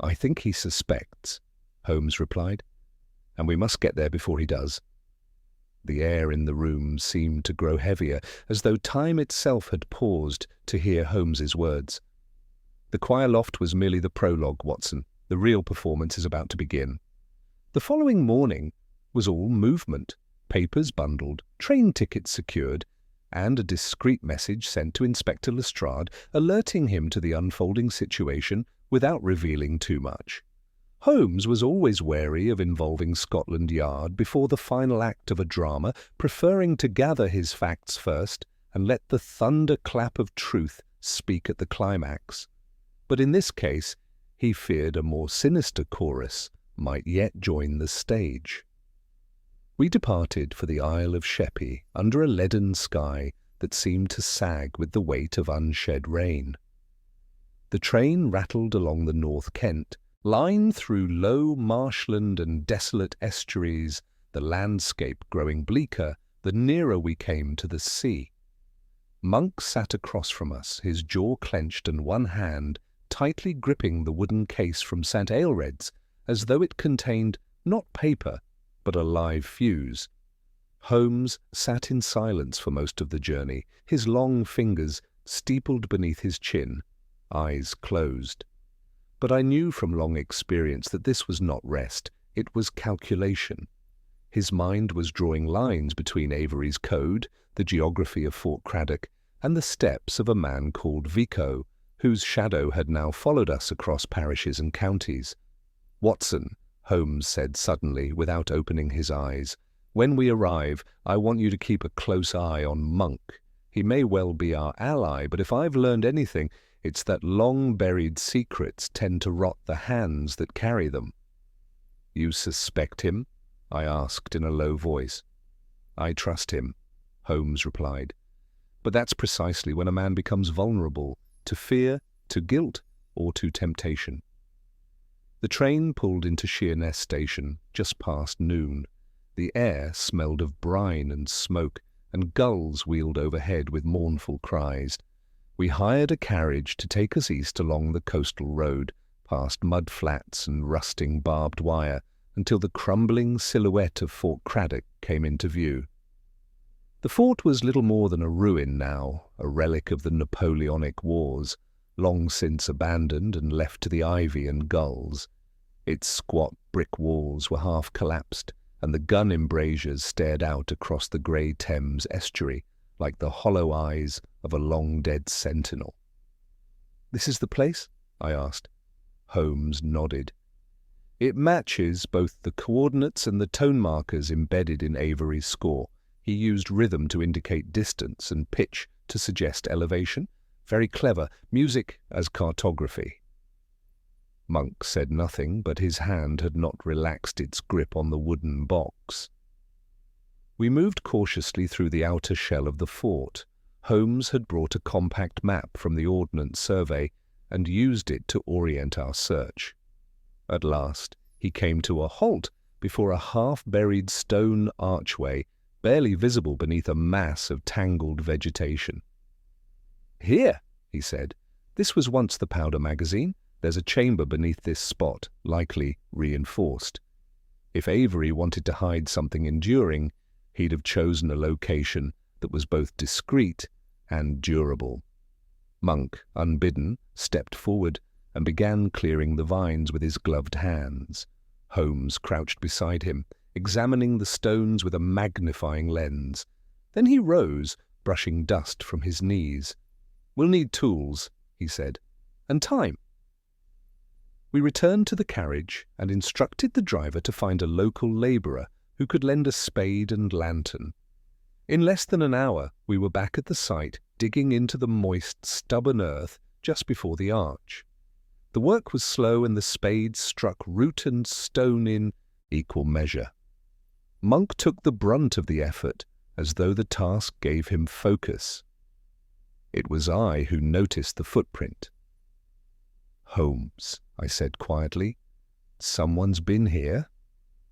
"I think he suspects," Holmes replied, "and we must get there before he does." The air in the room seemed to grow heavier, as though time itself had paused to hear Holmes's words. "The Choir Loft was merely the prologue, Watson. The real performance is about to begin." The following morning was all movement, papers bundled, train tickets secured, and a discreet message sent to Inspector Lestrade alerting him to the unfolding situation without revealing too much. Holmes was always wary of involving Scotland Yard before the final act of a drama, preferring to gather his facts first and let the thunderclap of truth speak at the climax. But in this case, he feared a more sinister chorus might yet join the stage. We departed for the Isle of Sheppey under a leaden sky that seemed to sag with the weight of unshed rain. The train rattled along the North Kent, lined through low marshland and desolate estuaries, the landscape growing bleaker the nearer we came to the sea. Monk sat across from us, his jaw clenched and one hand tightly gripping the wooden case from St. Aelred's, as though it contained not paper, but a live fuse. Holmes sat in silence for most of the journey, his long fingers steepled beneath his chin, eyes closed. But I knew from long experience that this was not rest, it was calculation. His mind was drawing lines between Avery's code, the geography of Fort Craddock, and the steps of a man called Vico, whose shadow had now followed us across parishes and counties. "Watson," Holmes said suddenly, without opening his eyes, "when we arrive, I want you to keep a close eye on Monk. He may well be our ally, but if I've learned anything, it's that long-buried secrets tend to rot the hands that carry them." "You suspect him?" I asked in a low voice. "I trust him," Holmes replied. "But that's precisely when a man becomes vulnerable to fear, to guilt, or to temptation." The train pulled into Sheerness Station just past noon. The air smelled of brine and smoke, and gulls wheeled overhead with mournful cries. We hired a carriage to take us east along the coastal road, past mud flats and rusting barbed wire, until the crumbling silhouette of Fort Craddock came into view. The fort was little more than a ruin now, a relic of the Napoleonic Wars, long since abandoned and left to the ivy and gulls. Its squat brick walls were half collapsed, and the gun embrasures stared out across the grey Thames estuary like the hollow eyes of a long-dead sentinel. "This is the place?" I asked. Holmes nodded. It matches both the coordinates and the tone markers embedded in Avery's score. He used rhythm to indicate distance and pitch to suggest elevation. Very clever. Music as cartography. Monk said nothing, but his hand had not relaxed its grip on the wooden box. We moved cautiously through the outer shell of the fort. Holmes had brought a compact map from the Ordnance Survey and used it to orient our search. At last, he came to a halt before a half-buried stone archway, barely visible beneath a mass of tangled vegetation. "Here," he said. "This was once the powder magazine. There's a chamber beneath this spot, likely reinforced. If Avery wanted to hide something enduring, he'd have chosen a location that was both discreet and durable." Monk, unbidden, stepped forward and began clearing the vines with his gloved hands. Holmes crouched beside him, examining the stones with a magnifying lens. Then he rose, brushing dust from his knees. "We'll need tools," he said, "and time." We returned to the carriage and instructed the driver to find a local labourer who could lend a spade and lantern. In less than an hour, we were back at the site, digging into the moist, stubborn earth just before the arch. The work was slow and the spade struck root and stone in equal measure. Monk took the brunt of the effort, as though the task gave him focus. It was I who noticed the footprint. "Holmes," I said quietly, "someone's been here."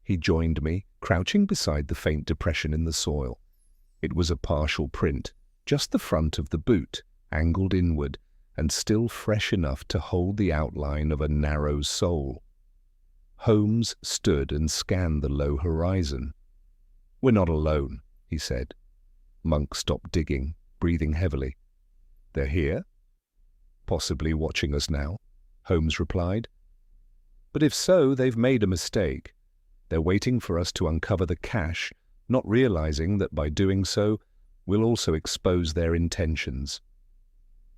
He joined me, crouching beside the faint depression in the soil. It was a partial print, just the front of the boot, angled inward, and still fresh enough to hold the outline of a narrow sole. Holmes stood and scanned the low horizon. "We're not alone," he said. Monk stopped digging, breathing heavily. "They're here?" "Possibly watching us now," Holmes replied. "But if so, they've made a mistake. They're waiting for us to uncover the cache, not realizing that by doing so, we'll also expose their intentions."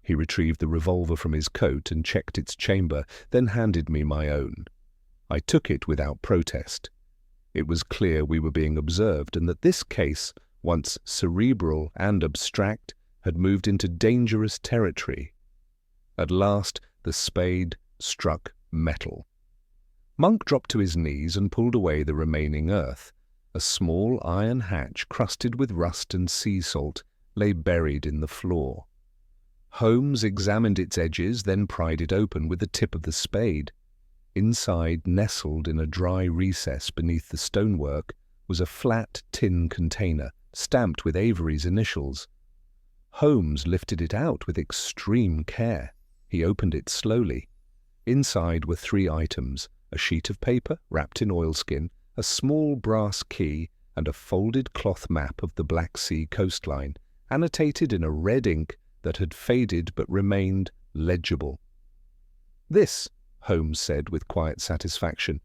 He retrieved the revolver from his coat and checked its chamber, then handed me my own. I took it without protest. It was clear we were being observed and that this case, once cerebral and abstract, had moved into dangerous territory. At last, the spade struck metal. Monk dropped to his knees and pulled away the remaining earth. A small iron hatch crusted with rust and sea salt lay buried in the floor. Holmes examined its edges, then pried it open with the tip of the spade. Inside, nestled in a dry recess beneath the stonework, was a flat tin container, stamped with Avery's initials. Holmes lifted it out with extreme care. He opened it slowly. Inside were 3 items: a sheet of paper wrapped in oilskin, a small brass key, and a folded cloth map of the Black Sea coastline, annotated in a red ink that had faded but remained legible. "This," Holmes said with quiet satisfaction,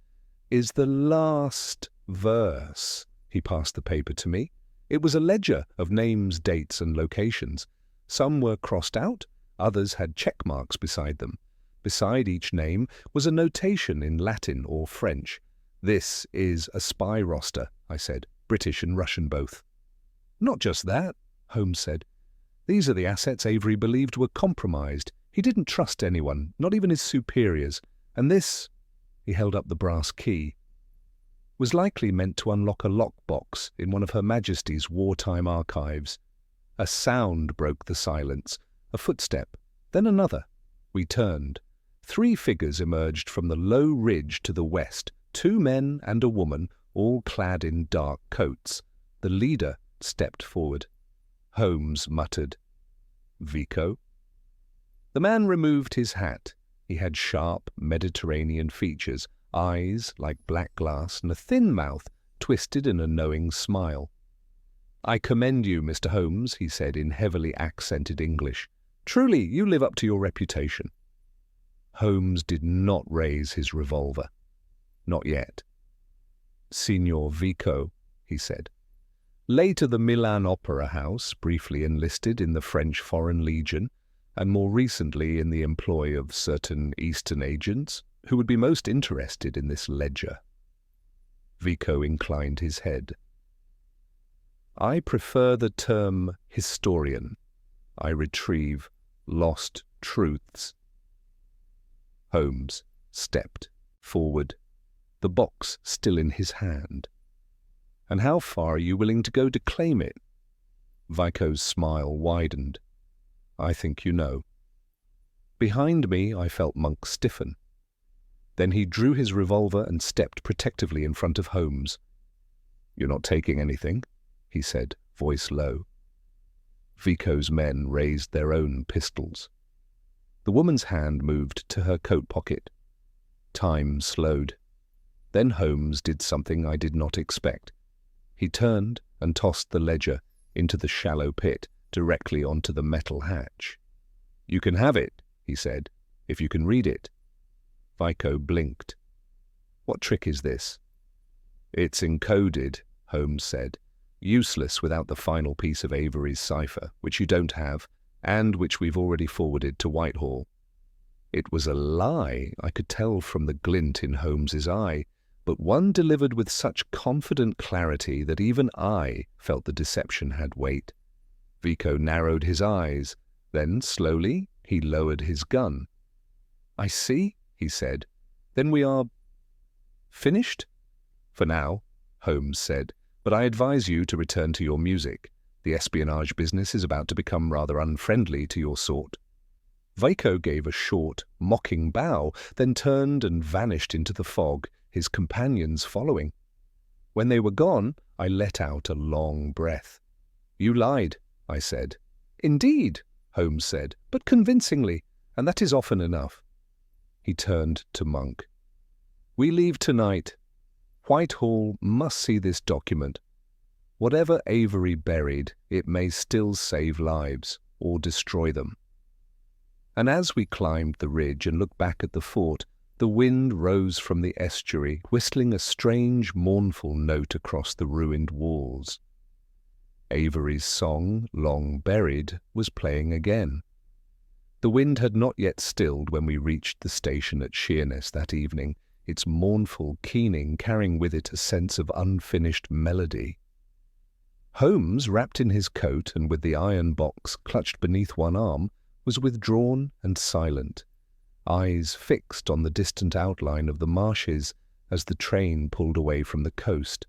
"is the last verse." He passed the paper to me. It was a ledger of names, dates, and locations. Some were crossed out, others had check marks beside them. Beside each name was a notation in Latin or French. "This is a spy roster," I said, "British and Russian both." "Not just that," Holmes said. "These are the assets Avery believed were compromised. He didn't trust anyone, not even his superiors. And this," he held up the brass key, "was likely meant to unlock a lockbox in one of Her Majesty's wartime archives." A sound broke the silence, a footstep, then another. We turned. 3 figures emerged from the low ridge to the west, 2 men and a woman, all clad in dark coats. The leader stepped forward. Holmes muttered, "Vico?" The man removed his hat. He had sharp Mediterranean features, eyes like black glass, and a thin mouth twisted in a knowing smile. "I commend you, Mr. Holmes," he said in heavily accented English. "Truly, you live up to your reputation." Holmes did not raise his revolver. Not yet. "Signor Vico," he said. Late of the Milan Opera House, briefly enlisted in the French Foreign Legion, and more recently in the employ of certain Eastern agents, who would be most interested in this ledger? Vico inclined his head. I prefer the term historian. I retrieve lost truths. Holmes stepped forward, the box still in his hand. And how far are you willing to go to claim it? Vico's smile widened. I think you know. Behind me, I felt Monk stiffen. Then he drew his revolver and stepped protectively in front of Holmes. You're not taking anything, he said, voice low. Vico's men raised their own pistols. The woman's hand moved to her coat pocket. Time slowed. Then Holmes did something I did not expect. He turned and tossed the ledger into the shallow pit, directly onto the metal hatch. You can have it, he said, if you can read it. Vico blinked. What trick is this? It's encoded, Holmes said. Useless without the final piece of Avery's cipher, which you don't have, and which we've already forwarded to Whitehall. It was a lie, I could tell from the glint in Holmes's eye, but one delivered with such confident clarity that even I felt the deception had weight. Vico narrowed his eyes. Then, slowly, he lowered his gun. I see, he said. Then we are finished? For now, Holmes said, but I advise you to return to your music. The espionage business is about to become rather unfriendly to your sort. Vico gave a short, mocking bow, then turned and vanished into the fog, his companions following. When they were gone, I let out a long breath. You lied, I said. Indeed, Holmes said, but convincingly, and that is often enough. He turned to Monk. We leave tonight. Whitehall must see this document. Whatever Avery buried, it may still save lives, or destroy them. And as we climbed the ridge and looked back at the fort, the wind rose from the estuary, whistling a strange, mournful note across the ruined walls. Avery's song, Long Buried, was playing again. The wind had not yet stilled when we reached the station at Sheerness that evening, its mournful keening carrying with it a sense of unfinished melody. Holmes, wrapped in his coat and with the iron box clutched beneath one arm, was withdrawn and silent, eyes fixed on the distant outline of the marshes as the train pulled away from the coast.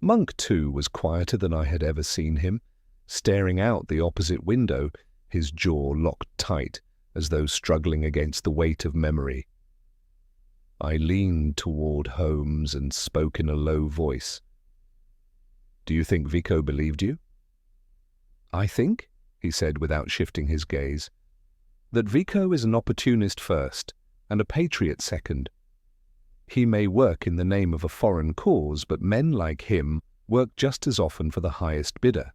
Monk, too, was quieter than I had ever seen him, staring out the opposite window, his jaw locked tight, as though struggling against the weight of memory. I leaned toward Holmes and spoke in a low voice. Do you think Vico believed you? I think, he said without shifting his gaze, that Vico is an opportunist first and a patriot second. He may work in the name of a foreign cause, but men like him work just as often for the highest bidder.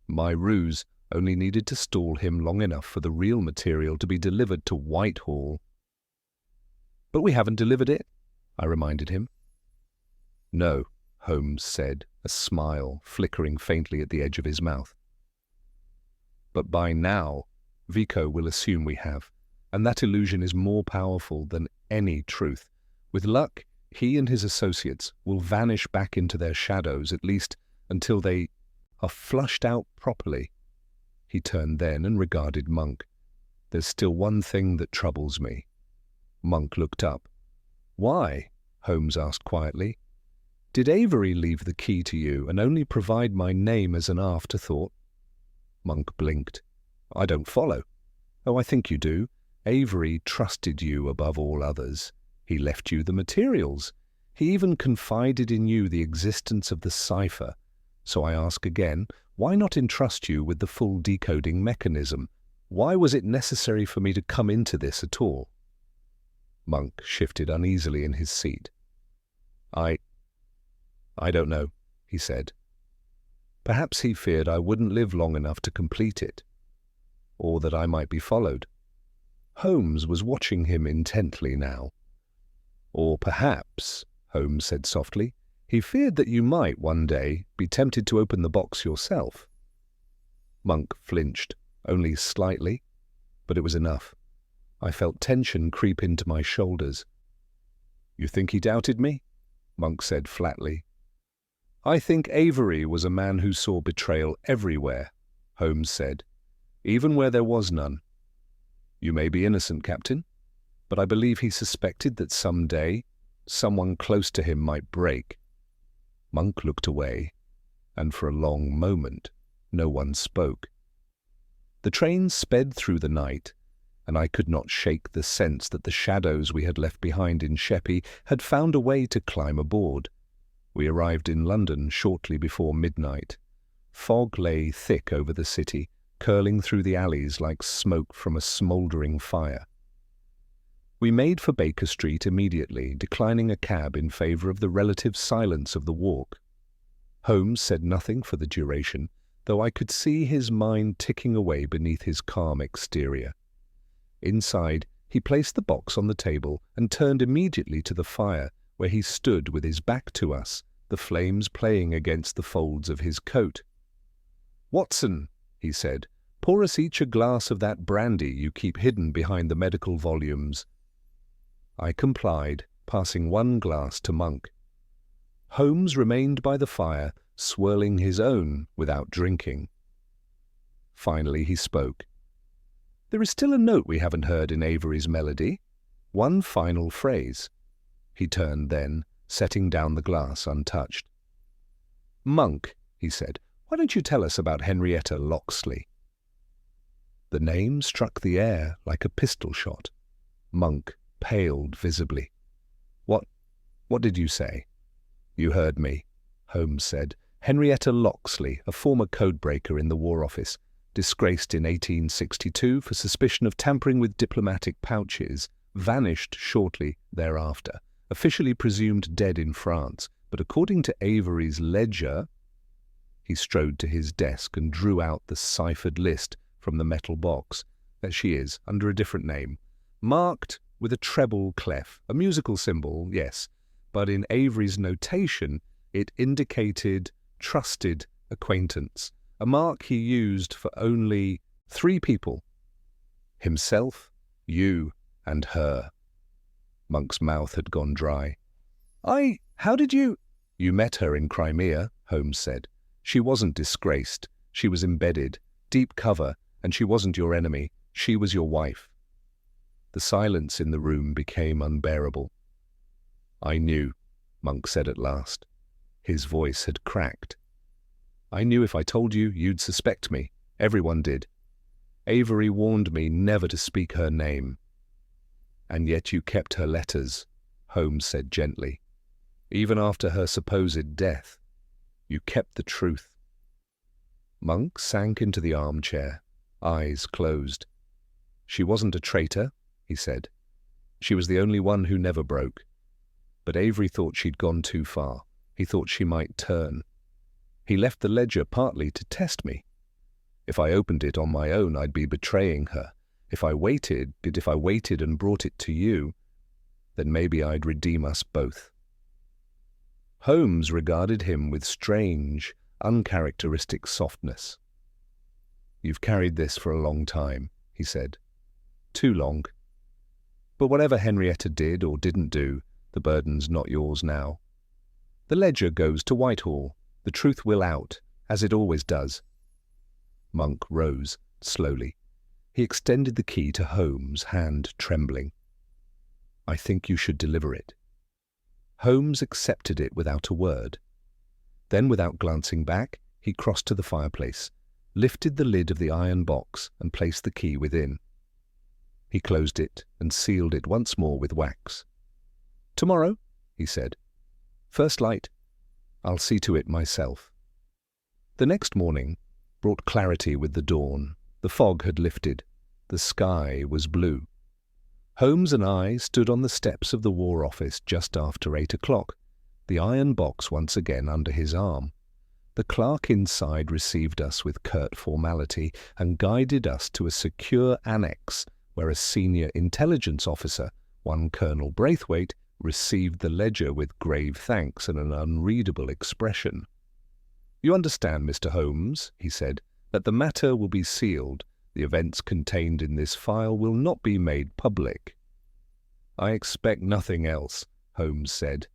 My ruse only needed to stall him long enough for the real material to be delivered to Whitehall. But we haven't delivered it, I reminded him. No, Holmes said, a smile flickering faintly at the edge of his mouth. But by now, Vico will assume we have, and that illusion is more powerful than any truth. With luck, he and his associates will vanish back into their shadows, at least until they are flushed out properly. He turned then and regarded Monk. There's still one thing that troubles me. Monk looked up. Why? Holmes asked quietly. Did Avery leave the key to you and only provide my name as an afterthought? Monk blinked. I don't follow. Oh, I think you do. Avery trusted you above all others. He left you the materials. He even confided in you the existence of the cipher. So I ask again, why not entrust you with the full decoding mechanism? Why was it necessary for me to come into this at all? Monk shifted uneasily in his seat. I don't know, he said. Perhaps he feared I wouldn't live long enough to complete it, or that I might be followed. Holmes was watching him intently now. Or perhaps, Holmes said softly, he feared that you might, one day, be tempted to open the box yourself. Monk flinched, only slightly, but it was enough. I felt tension creep into my shoulders. "You think he doubted me?" Monk said flatly. "I think Avery was a man who saw betrayal everywhere," Holmes said, "even where there was none. You may be innocent, Captain, but I believe he suspected that some day someone close to him might break." Monk looked away, and for a long moment no one spoke. The train sped through the night, and I could not shake the sense that the shadows we had left behind in Sheppey had found a way to climb aboard. We arrived in London shortly before midnight. Fog lay thick over the city, curling through the alleys like smoke from a smouldering fire. We made for Baker Street immediately, declining a cab in favour of the relative silence of the walk. Holmes said nothing for the duration, though I could see his mind ticking away beneath his calm exterior. Inside, he placed the box on the table and turned immediately to the fire, where he stood with his back to us, the flames playing against the folds of his coat. "Watson," he said, "pour us each a glass of that brandy you keep hidden behind the medical volumes." I complied, passing one glass to Monk. Holmes remained by the fire, swirling his own without drinking. Finally he spoke. "There is still a note we haven't heard in Avery's melody. One final phrase." He turned then, setting down the glass untouched. "Monk," he said, "why don't you tell us about Henrietta Locksley?" The name struck the air like a pistol shot. Monk paled visibly. What did you say?" "You heard me," Holmes said. "Henrietta Locksley, a former codebreaker in the War Office, disgraced in 1862 for suspicion of tampering with diplomatic pouches, vanished shortly thereafter, officially presumed dead in France, but according to Avery's ledger—" He strode to his desk and drew out the ciphered list from the metal box. "There she is, under a different name, marked with a treble clef, a musical symbol, yes, but in Avery's notation it indicated trusted acquaintance, a mark he used for only 3 people: himself, you, and her." Monk's mouth had gone dry. How did you—" "You met her in Crimea," Holmes said. "She wasn't disgraced. She was embedded, deep cover, and she wasn't your enemy. She was your wife." The silence in the room became unbearable. "I knew," Monk said at last. His voice had cracked. "I knew if I told you, you'd suspect me. Everyone did. Avery warned me never to speak her name." "And yet you kept her letters," Holmes said gently. "Even after her supposed death, you kept the truth." Monk sank into the armchair, eyes closed. "She wasn't a traitor," he said. "She was the only one who never broke. But Avery thought she'd gone too far. He thought she might turn. He left the ledger partly to test me. If I opened it on my own, I'd be betraying her. If I waited and brought it to you, then maybe I'd redeem us both." Holmes regarded him with strange, uncharacteristic softness. "You've carried this for a long time," he said. "Too long. But whatever Henrietta did or didn't do, the burden's not yours now. The ledger goes to Whitehall. The truth will out, as it always does." Monk rose slowly. He extended the key to Holmes, hand trembling. "I think you should deliver it." Holmes accepted it without a word. Then, without glancing back, he crossed to the fireplace, lifted the lid of the iron box, and placed the key within. He closed it and sealed it once more with wax. "Tomorrow," he said. "First light. I'll see to it myself." The next morning brought clarity with the dawn. The fog had lifted. The sky was blue. Holmes and I stood on the steps of the War Office just after 8 o'clock, the iron box once again under his arm. The clerk inside received us with curt formality and guided us to a secure annex where a senior intelligence officer, one Colonel Braithwaite, received the ledger with grave thanks and an unreadable expression. "You understand, Mr. Holmes," he said, "that the matter will be sealed. The events contained in this file will not be made public." "I expect nothing else," Holmes said.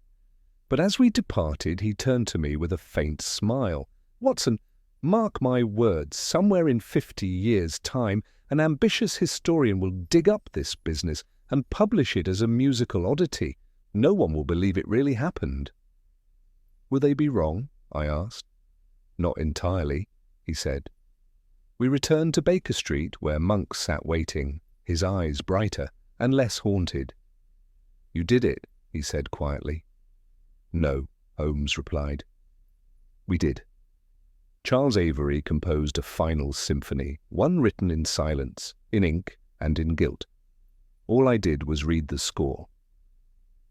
But as we departed, he turned to me with a faint smile. "Watson, mark my words, somewhere in 50 years' time, an ambitious historian will dig up this business and publish it as a musical oddity. No one will believe it really happened." "Will they be wrong?" I asked. "Not entirely," he said. We returned to Baker Street, where Monk sat waiting, his eyes brighter and less haunted. "You did it," he said quietly. "No," Holmes replied. "We did." Charles Avery composed a final symphony, one written in silence, in ink and in gilt. All I did was read the score.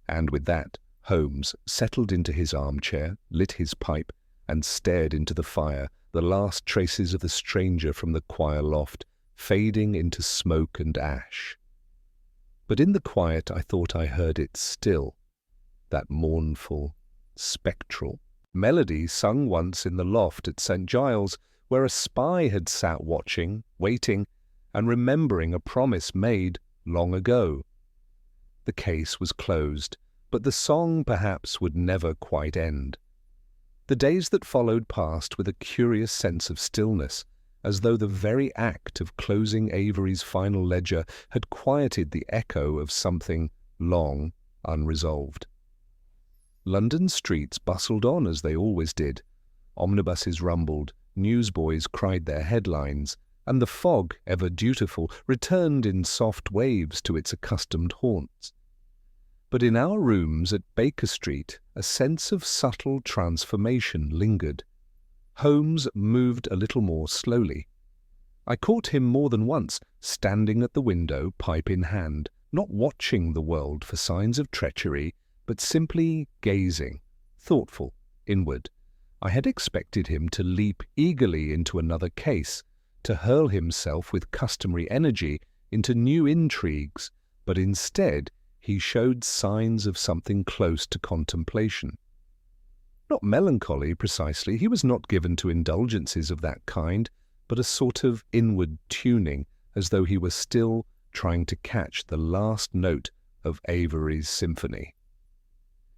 And with that, Holmes settled into his armchair, lit his pipe, and stared into the fire, the last traces of the stranger from the choir loft fading into smoke and ash. But in the quiet I thought I heard it still, that mournful, spectral melody sung once in the loft at St. Giles, where a spy had sat watching, waiting, and remembering a promise made long ago. The case was closed, but the song perhaps would never quite end. The days that followed passed with a curious sense of stillness, as though the very act of closing Avery's final ledger had quieted the echo of something long unresolved. London streets bustled on as they always did. Omnibuses rumbled, newsboys cried their headlines, and the fog, ever dutiful, returned in soft waves to its accustomed haunts. But in our rooms at Baker Street, a sense of subtle transformation lingered. Holmes moved a little more slowly. I caught him more than once, standing at the window, pipe in hand, not watching the world for signs of treachery, but simply gazing, thoughtful, inward. I had expected him to leap eagerly into another case, to hurl himself with customary energy into new intrigues, but instead he showed signs of something close to contemplation. Not melancholy, precisely. He was not given to indulgences of that kind, but a sort of inward tuning, as though he were still trying to catch the last note of Avery's symphony.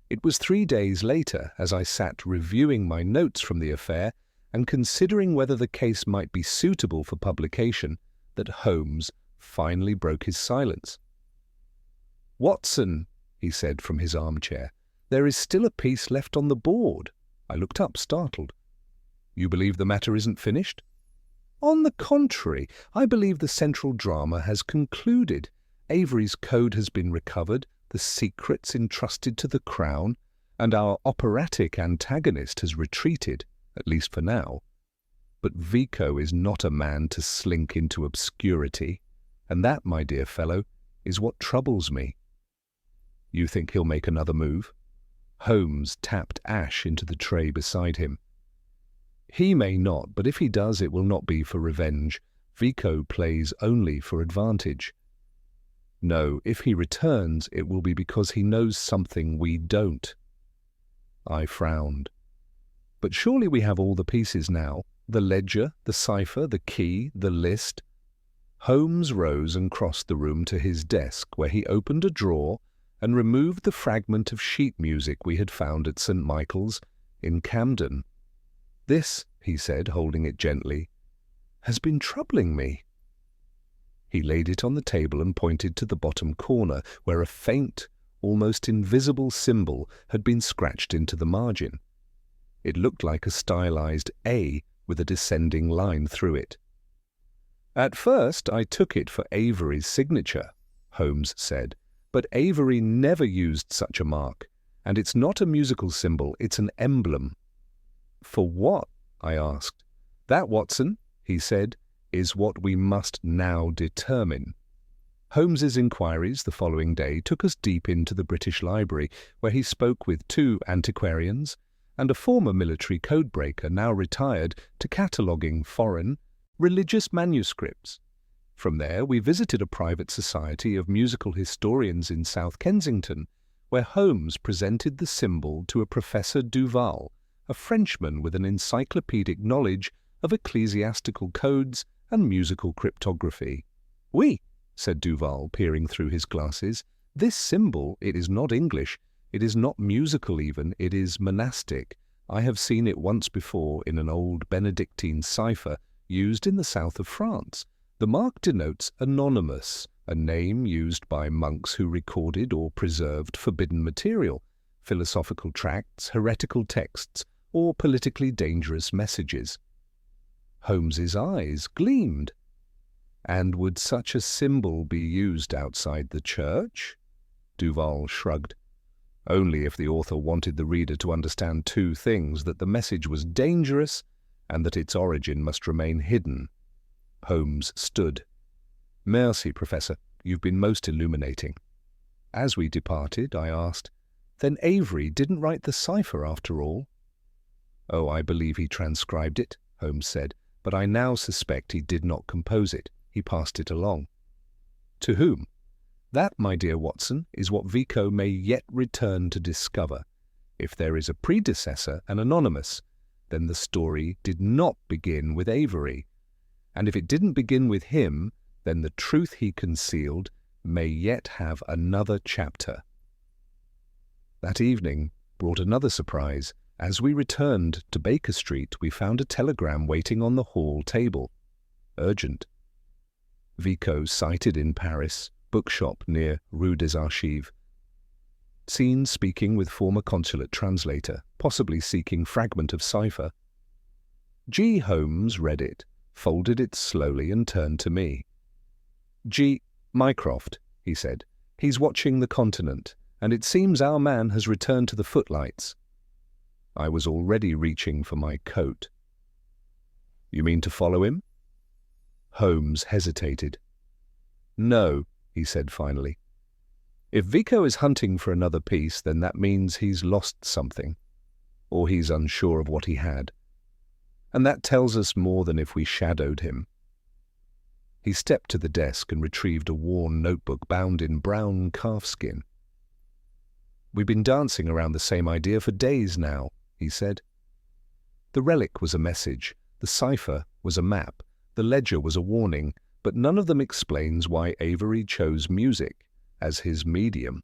It was 3 days later, as I sat reviewing my notes from the affair and considering whether the case might be suitable for publication, that Holmes finally broke his silence. "Watson," he said from his armchair, "there is still a piece left on the board." I looked up, startled. "You believe the matter isn't finished?" "On the contrary, I believe the central drama has concluded. Avery's code has been recovered, the secrets entrusted to the Crown, and our operatic antagonist has retreated, at least for now. But Vico is not a man to slink into obscurity, and that, my dear fellow, is what troubles me." "You think he'll make another move?" Holmes tapped ash into the tray beside him. "He may not, but if he does, it will not be for revenge. Vico plays only for advantage. No, if he returns, it will be because he knows something we don't." I frowned. "But surely we have all the pieces now, the ledger, the cipher, the key, the list." Holmes rose and crossed the room to his desk, where he opened a drawer and removed the fragment of sheet music we had found at St. Michael's in Camden. "This," he said, holding it gently, "has been troubling me." He laid it on the table and pointed to the bottom corner, where a faint, almost invisible symbol had been scratched into the margin. It looked like a stylized A with a descending line through it. "At first I took it for Avery's signature," Holmes said, "but Avery never used such a mark, and it's not a musical symbol, it's an emblem." "For what?" I asked. "That, Watson," he said, "is what we must now determine." Holmes's inquiries the following day took us deep into the British Library, where he spoke with 2 antiquarians and a former military codebreaker now retired to cataloguing foreign, religious manuscripts. From there we visited a private society of musical historians in South Kensington, where Holmes presented the symbol to a Professor Duval, a Frenchman with an encyclopedic knowledge of ecclesiastical codes and musical cryptography. "Oui," said Duval, peering through his glasses. "This symbol, it is not English. It is not musical even, it is monastic. I have seen it once before in an old Benedictine cipher used in the south of France. The mark denotes anonymous, a name used by monks who recorded or preserved forbidden material, philosophical tracts, heretical texts, or politically dangerous messages." Holmes's eyes gleamed. "And would such a symbol be used outside the church?" Duval shrugged. "Only if the author wanted the reader to understand two things, that the message was dangerous and that its origin must remain hidden." Holmes stood. "Merci, Professor. You've been most illuminating." As we departed, I asked, "Then Avery didn't write the cipher after all?" "Oh, I believe he transcribed it," Holmes said, "but I now suspect he did not compose it. He passed it along." "To whom?" "That, my dear Watson, is what Vico may yet return to discover. If there is a predecessor, an anonymous, then the story did not begin with Avery. And if it didn't begin with him, then the truth he concealed may yet have another chapter." That evening brought another surprise. As we returned to Baker Street, we found a telegram waiting on the hall table. Urgent. Vico sighted in Paris, bookshop near Rue des Archives. Seen speaking with former consulate translator, possibly seeking fragment of cipher. G. Holmes read it, folded it slowly and turned to me. "G. Mycroft," he said. "He's watching the continent, and it seems our man has returned to the footlights." I was already reaching for my coat. "You mean to follow him?" Holmes hesitated. "No," he said finally. "If Vico is hunting for another piece, then that means he's lost something, or he's unsure of what he had. And that tells us more than if we shadowed him." He stepped to the desk and retrieved a worn notebook bound in brown calfskin. "We've been dancing around the same idea for days now," he said. The relic was a message, the cipher was a map, the ledger was a warning, but none of them explains why Avery chose music as his medium.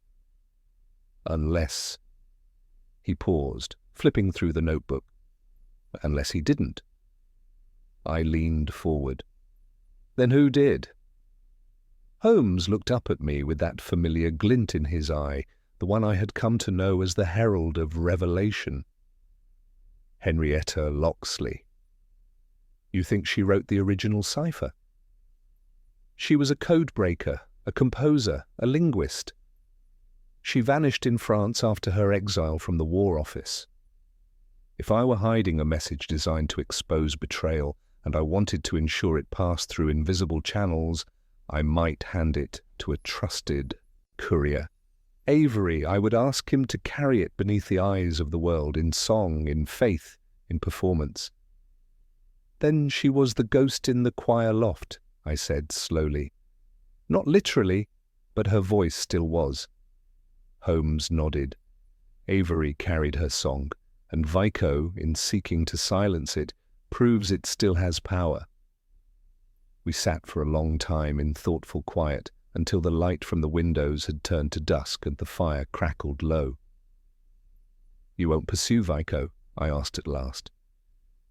Unless... He paused, flipping through the notebook. Unless he didn't. I leaned forward. "Then who did?" Holmes looked up at me with that familiar glint in his eye, the one I had come to know as the herald of revelation. "Henrietta Locksley." "You think she wrote the original cipher?" "She was a code breaker, a composer, a linguist. She vanished in France after her exile from the War Office. If I were hiding a message designed to expose betrayal, and I wanted to ensure it passed through invisible channels, I might hand it to a trusted courier. Avery, I would ask him to carry it beneath the eyes of the world, in song, in faith, in performance." "Then she was the ghost in the choir loft," I said slowly. "Not literally, but her voice still was." Holmes nodded. Avery carried her song, and Vico, in seeking to silence it, proves it still has power. We sat for a long time in thoughtful quiet, until the light from the windows had turned to dusk and the fire crackled low. "You won't pursue Vico?" I asked at last.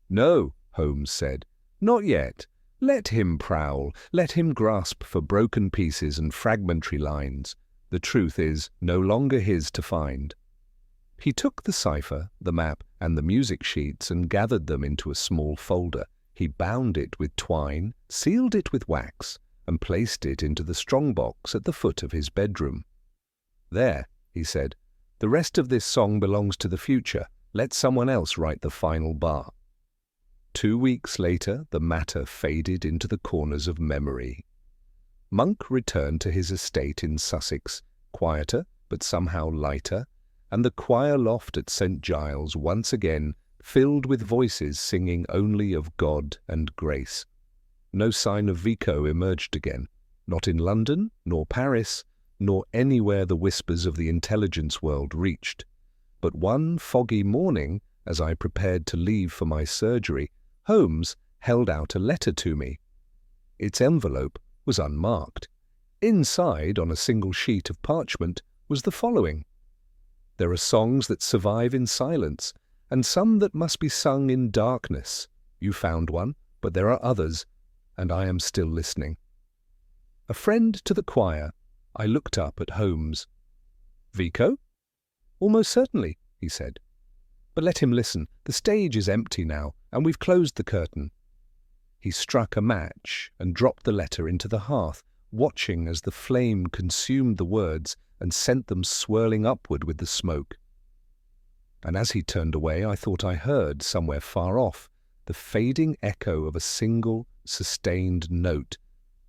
"No," Holmes said. "Not yet. Let him prowl. Let him grasp for broken pieces and fragmentary lines. The truth is no longer his to find." He took the cipher, the map, and the music sheets and gathered them into a small folder. He bound it with twine, sealed it with wax, and placed it into the strongbox at the foot of his bedroom. "There," he said, "the rest of this song belongs to the future. Let someone else write the final bar." 2 weeks later, the matter faded into the corners of memory. Monk returned to his estate in Sussex, quieter but somehow lighter, and the choir loft at St. Giles once again filled with voices singing only of God and grace. No sign of Vico emerged again, not in London, nor Paris, nor anywhere the whispers of the intelligence world reached. But one foggy morning, as I prepared to leave for my surgery, Holmes held out a letter to me. Its envelope was unmarked. Inside, on a single sheet of parchment, was the following: "There are songs that survive in silence, and some that must be sung in darkness. You found one, but there are others, and I am still listening." A friend to the choir. I looked up at Holmes. "Vico?" "Almost certainly," he said. "But let him listen. The stage is empty now, and we've closed the curtain." He struck a match and dropped the letter into the hearth, watching as the flame consumed the words and sent them swirling upward with the smoke. And as he turned away, I thought I heard, somewhere far off, the fading echo of a single, sustained note,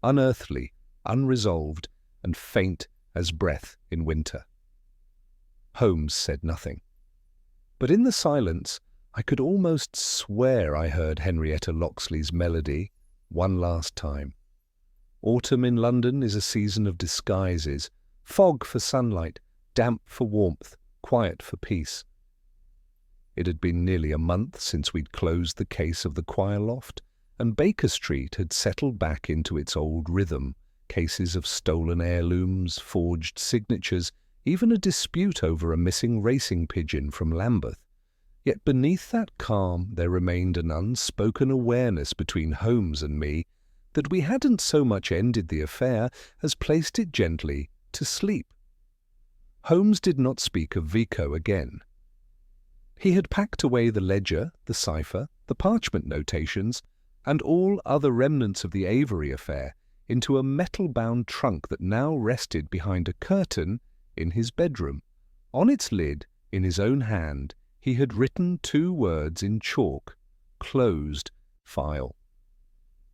unearthly, unresolved, and faint as breath in winter. Holmes said nothing. But in the silence, I could almost swear I heard Henrietta Locksley's melody one last time. Autumn in London is a season of disguises, fog for sunlight, damp for warmth, quiet for peace. It had been nearly a month since we'd closed the case of the Choir Loft, and Baker Street had settled back into its old rhythm, cases of stolen heirlooms, forged signatures, even a dispute over a missing racing pigeon from Lambeth. Yet beneath that calm there remained an unspoken awareness between Holmes and me that we hadn't so much ended the affair as placed it gently to sleep. Holmes did not speak of Vico again. He had packed away the ledger, the cipher, the parchment notations, and all other remnants of the Avery affair into a metal-bound trunk that now rested behind a curtain in his bedroom. On its lid, in his own hand, he had written 2 words in chalk: "Closed file."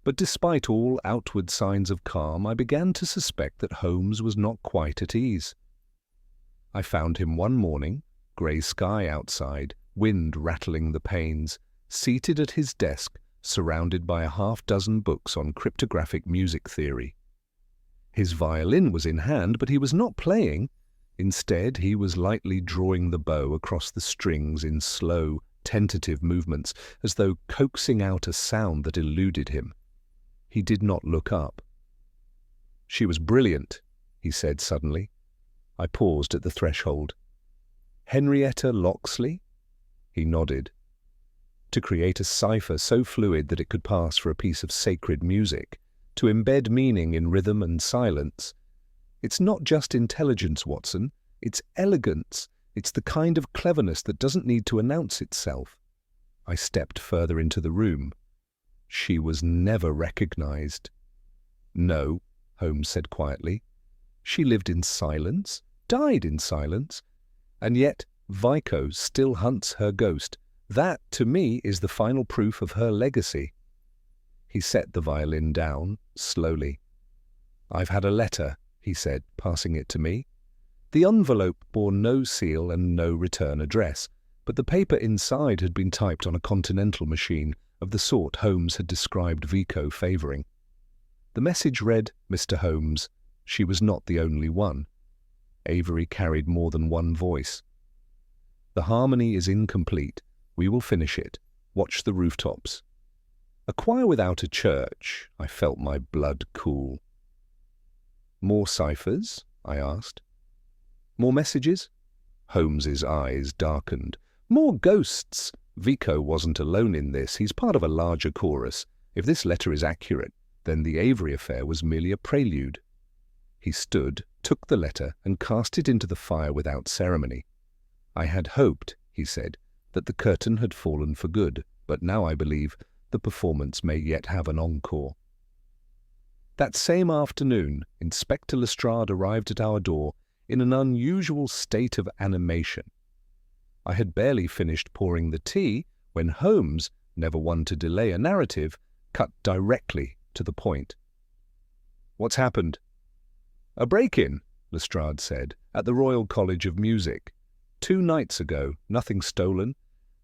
But despite all outward signs of calm, I began to suspect that Holmes was not quite at ease. I found him one morning, grey sky outside, wind rattling the panes, seated at his desk, surrounded by a half-dozen books on cryptographic music theory. His violin was in hand, but he was not playing. Instead, he was lightly drawing the bow across the strings in slow, tentative movements, as though coaxing out a sound that eluded him. He did not look up. "She was brilliant," he said suddenly. I paused at the threshold. "Henrietta Locksley?" He nodded. To create a cipher so fluid that it could pass for a piece of sacred music, to embed meaning in rhythm and silence. It's not just intelligence, Watson. It's elegance. It's the kind of cleverness that doesn't need to announce itself. I stepped further into the room. She was never recognized. "No," Holmes said quietly. "She lived in silence, died in silence, and yet Vico still hunts her ghost. That, to me, is the final proof of her legacy." He set the violin down, slowly. "I've had a letter," he said, passing it to me. The envelope bore no seal and no return address, but the paper inside had been typed on a continental machine of the sort Holmes had described Vico favouring. The message read, "Mr. Holmes, she was not the only one. Avery carried more than one voice. The harmony is incomplete. We will finish it. Watch the rooftops." A choir without a church. I felt my blood cool. "More ciphers?" I asked. "More messages?" Holmes's eyes darkened. "More ghosts. Vico wasn't alone in this. He's part of a larger chorus. If this letter is accurate, then the Avery affair was merely a prelude." He stood, took the letter, and cast it into the fire without ceremony. "I had hoped," he said, "that the curtain had fallen for good, but now I believe the performance may yet have an encore." That same afternoon, Inspector Lestrade arrived at our door in an unusual state of animation. I had barely finished pouring the tea when Holmes, never one to delay a narrative, cut directly to the point. "What's happened?" "A break-in," Lestrade said, "at the Royal College of Music. 2 nights ago, nothing stolen,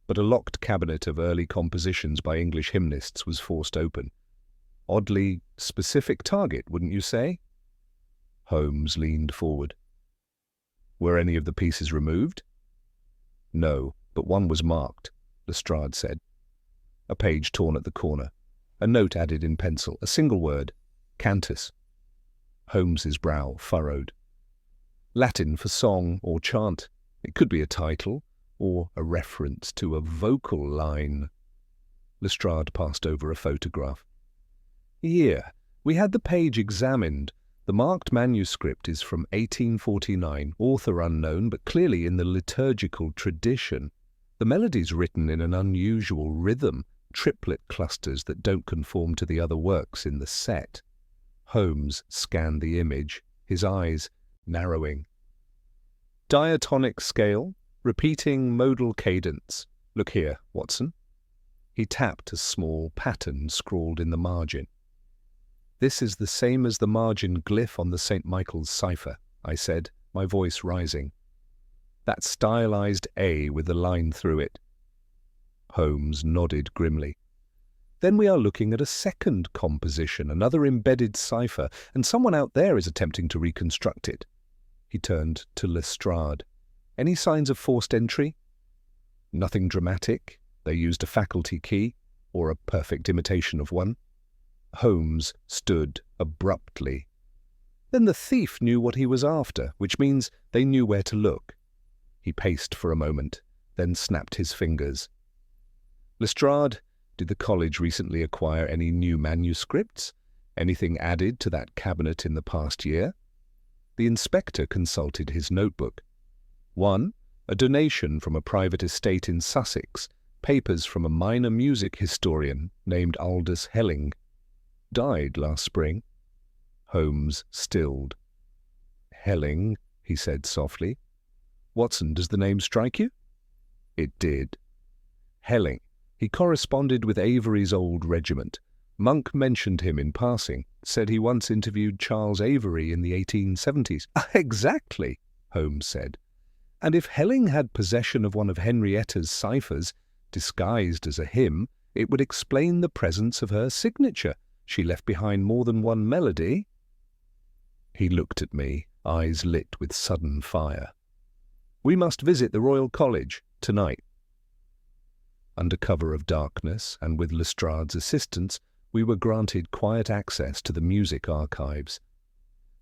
but a locked cabinet of early compositions by English hymnists was forced open. Oddly specific target, wouldn't you say?" Holmes leaned forward. "Were any of the pieces removed?" "No, but one was marked," Lestrade said. A page torn at the corner, a note added in pencil, a single word, Cantus. Holmes's brow furrowed. Latin for song or chant. It could be a title or a reference to a vocal line. Lestrade passed over a photograph. Here, we had the page examined. The marked manuscript is from 1849, author unknown, but clearly in the liturgical tradition. The melody's written in an unusual rhythm, triplet clusters that don't conform to the other works in the set. Holmes scanned the image, his eyes narrowing. Diatonic scale, repeating modal cadence. Look here, Watson. He tapped a small pattern scrawled in the margin. This is the same as the margin glyph on the St. Michael's cipher, I said, my voice rising. That stylized A with a line through it. Holmes nodded grimly. Then we are looking at a second composition, another embedded cipher, and someone out there is attempting to reconstruct it. He turned to Lestrade. Any signs of forced entry? Nothing dramatic. They used a faculty key, or a perfect imitation of one. Holmes stood abruptly. Then the thief knew what he was after, which means they knew where to look. He paced for a moment, then snapped his fingers. Lestrade, did the college recently acquire any new manuscripts? Anything added to that cabinet in the past year? The inspector consulted his notebook. 1. A donation from a private estate in Sussex, papers from a minor music historian named Aldous Helling. Died last spring. Holmes stilled. Helling, he said softly. Watson, does the name strike you? It did. Helling. He corresponded with Avery's old regiment. Monk mentioned him in passing, said he once interviewed Charles Avery in the 1870s. Exactly, Holmes said. And if Helling had possession of one of Henrietta's ciphers, disguised as a hymn, it would explain the presence of her signature. She left behind more than one melody. He looked at me, eyes lit with sudden fire. We must visit the Royal College tonight. Under cover of darkness and with Lestrade's assistance, we were granted quiet access to the music archives.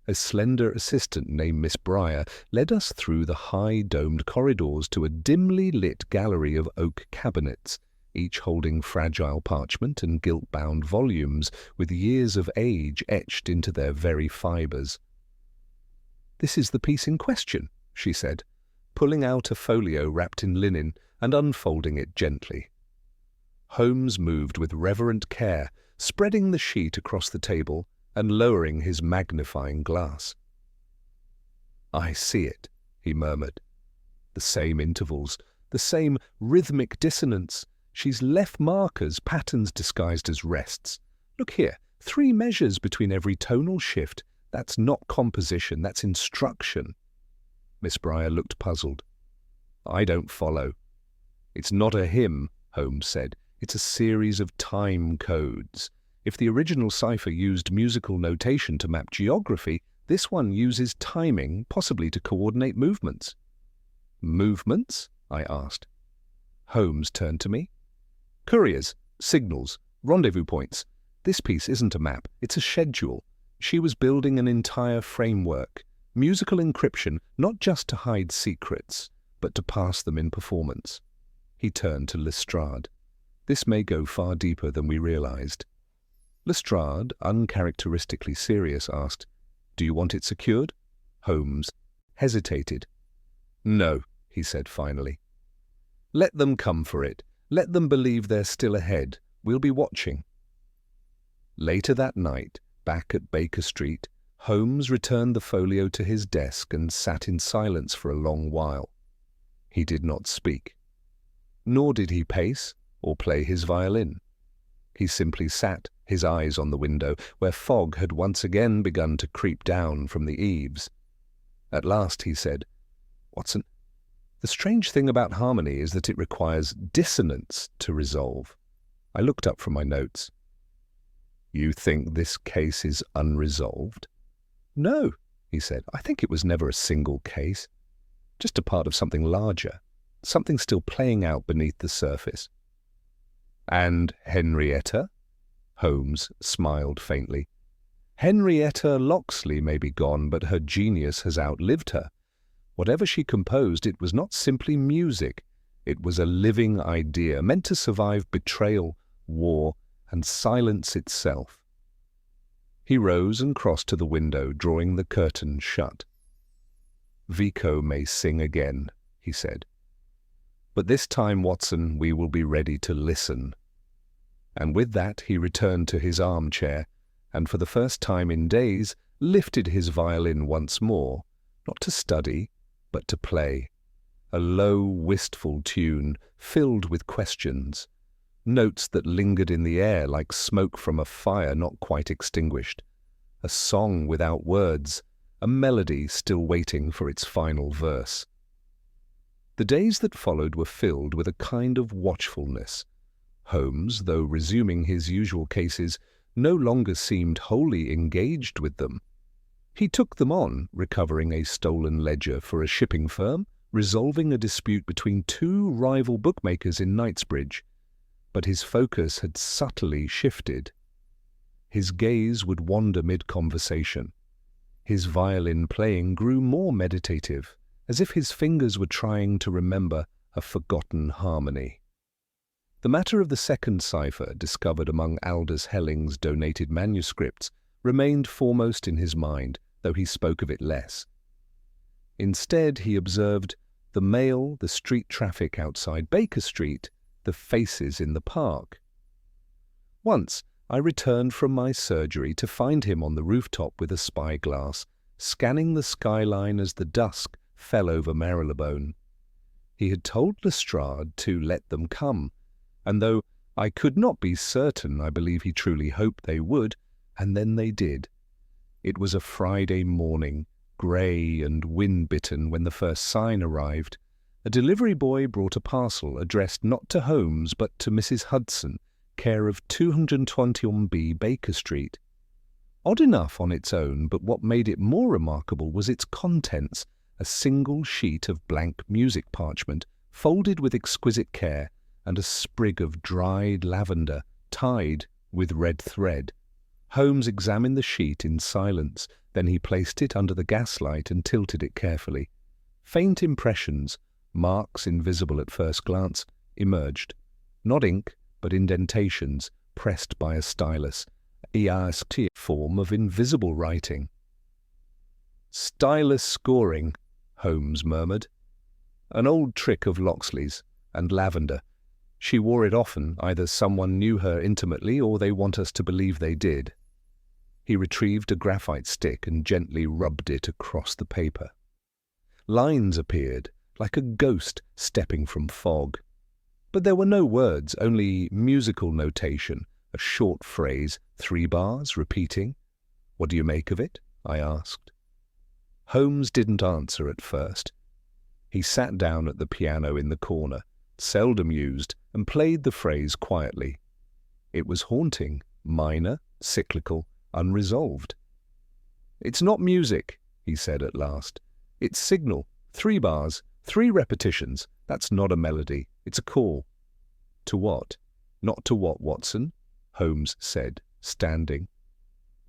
A slender assistant named Miss Briar led us through the high-domed corridors to a dimly lit gallery of oak cabinets, each holding fragile parchment and gilt-bound volumes with years of age etched into their very fibres. This is the piece in question, she said, pulling out a folio wrapped in linen and unfolding it gently. Holmes moved with reverent care, spreading the sheet across the table and lowering his magnifying glass. I see it, he murmured. The same intervals, the same rhythmic dissonance. She's left markers, patterns disguised as rests. Look here, 3 measures between every tonal shift. That's not composition, that's instruction. Miss Briar looked puzzled. I don't follow. It's not a hymn, Holmes said. It's a series of time codes. If the original cipher used musical notation to map geography, this one uses timing, possibly to coordinate movements. Movements? I asked. Holmes turned to me. Couriers, signals, rendezvous points. This piece isn't a map, it's a schedule. She was building an entire framework, musical encryption, not just to hide secrets, but to pass them in performance. He turned to Lestrade. This may go far deeper than we realized. Lestrade, uncharacteristically serious, asked, Do you want it secured? Holmes hesitated. No, he said finally. Let them come for it. Let them believe they're still ahead. We'll be watching. Later that night, back at Baker Street, Holmes returned the folio to his desk and sat in silence for a long while. He did not speak. Nor did he pace or play his violin. He simply sat, his eyes on the window, where fog had once again begun to creep down from the eaves. At last he said, Watson, the strange thing about harmony is that it requires dissonance to resolve. I looked up from my notes. You think this case is unresolved? No, he said. I think it was never a single case. Just a part of something larger, something still playing out beneath the surface. And Henrietta? Holmes smiled faintly. Henrietta Locksley may be gone, but her genius has outlived her. Whatever she composed, it was not simply music. It was a living idea, meant to survive betrayal, war, and silence itself. He rose and crossed to the window, drawing the curtain shut. "Vico may sing again," he said. "But this time, Watson, we will be ready to listen." And with that he returned to his armchair, and for the first time in days lifted his violin once more, not to study, but to play. A low, wistful tune, filled with questions, notes that lingered in the air like smoke from a fire not quite extinguished, a song without words, a melody still waiting for its final verse. The days that followed were filled with a kind of watchfulness. Holmes, though resuming his usual cases, no longer seemed wholly engaged with them. He took them on, recovering a stolen ledger for a shipping firm, resolving a dispute between two rival bookmakers in Knightsbridge. But his focus had subtly shifted. His gaze would wander mid-conversation. His violin playing grew more meditative, as if his fingers were trying to remember a forgotten harmony. The matter of the second cipher, discovered among Aldous Helling's donated manuscripts, remained foremost in his mind, though he spoke of it less. Instead, he observed the mail, the street traffic outside Baker Street, the faces in the park. Once, I returned from my surgery to find him on the rooftop with a spyglass, scanning the skyline as the dusk fell over Marylebone. He had told Lestrade to let them come, and though I could not be certain, I believe he truly hoped they would, and then they did. It was a Friday morning, grey and wind-bitten, when the first sign arrived. A delivery boy brought a parcel addressed not to Holmes but to Mrs. Hudson, care of 221B Baker Street. Odd enough on its own, but what made it more remarkable was its contents, a single sheet of blank music parchment, folded with exquisite care, and a sprig of dried lavender, tied with red thread. Holmes examined the sheet in silence, then he placed it under the gaslight and tilted it carefully. Faint impressions, marks invisible at first glance, emerged. Not ink, but indentations, pressed by a stylus, a form of invisible writing. "Stylus scoring," Holmes murmured. "An old trick of Locksley's, and Lavender. She wore it often, either someone knew her intimately or they want us to believe they did." He retrieved a graphite stick and gently rubbed it across the paper. Lines appeared, like a ghost stepping from fog. But there were no words, only musical notation, a short phrase, 3 bars, repeating. "What do you make of it?" I asked. Holmes didn't answer at first. He sat down at the piano in the corner, seldom used, and played the phrase quietly. It was haunting, minor, cyclical, unresolved. "It's not music," he said at last. "It's signal, 3 bars, 3 repetitions. That's not a melody, it's a call." "To what?" "Not to what, Watson?" Holmes said, standing.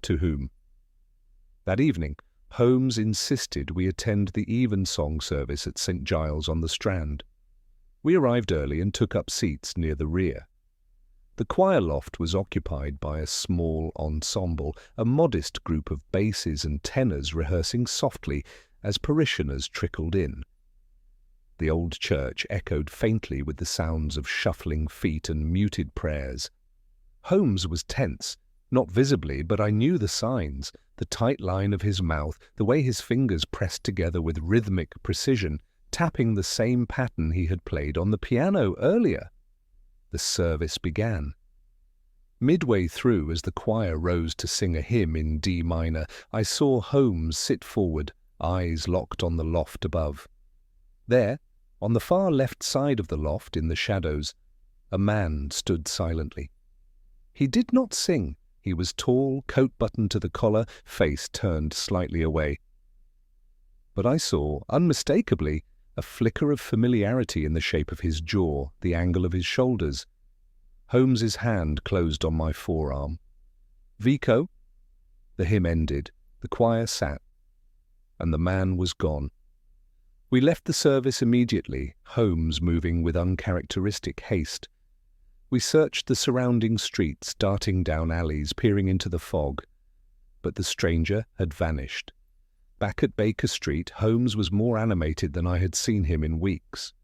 "To whom?" That evening, Holmes insisted we attend the evensong service at St. Giles on the Strand. We arrived early and took up seats near the rear. The choir loft was occupied by a small ensemble, a modest group of basses and tenors rehearsing softly as parishioners trickled in. The old church echoed faintly with the sounds of shuffling feet and muted prayers. Holmes was tense, not visibly, but I knew the signs, the tight line of his mouth, the way his fingers pressed together with rhythmic precision, tapping the same pattern he had played on the piano earlier. The service began. Midway through, as the choir rose to sing a hymn in D minor, I saw Holmes sit forward, eyes locked on the loft above. There, on the far left side of the loft, in the shadows, a man stood silently. He did not sing. He was tall, coat buttoned to the collar, face turned slightly away. But I saw, unmistakably, a flicker of familiarity in the shape of his jaw, the angle of his shoulders. Holmes's hand closed on my forearm. "Vico?" The hymn ended, the choir sat, and the man was gone. We left the service immediately, Holmes moving with uncharacteristic haste. We searched the surrounding streets, darting down alleys, peering into the fog. But the stranger had vanished. Back at Baker Street, Holmes was more animated than I had seen him in weeks.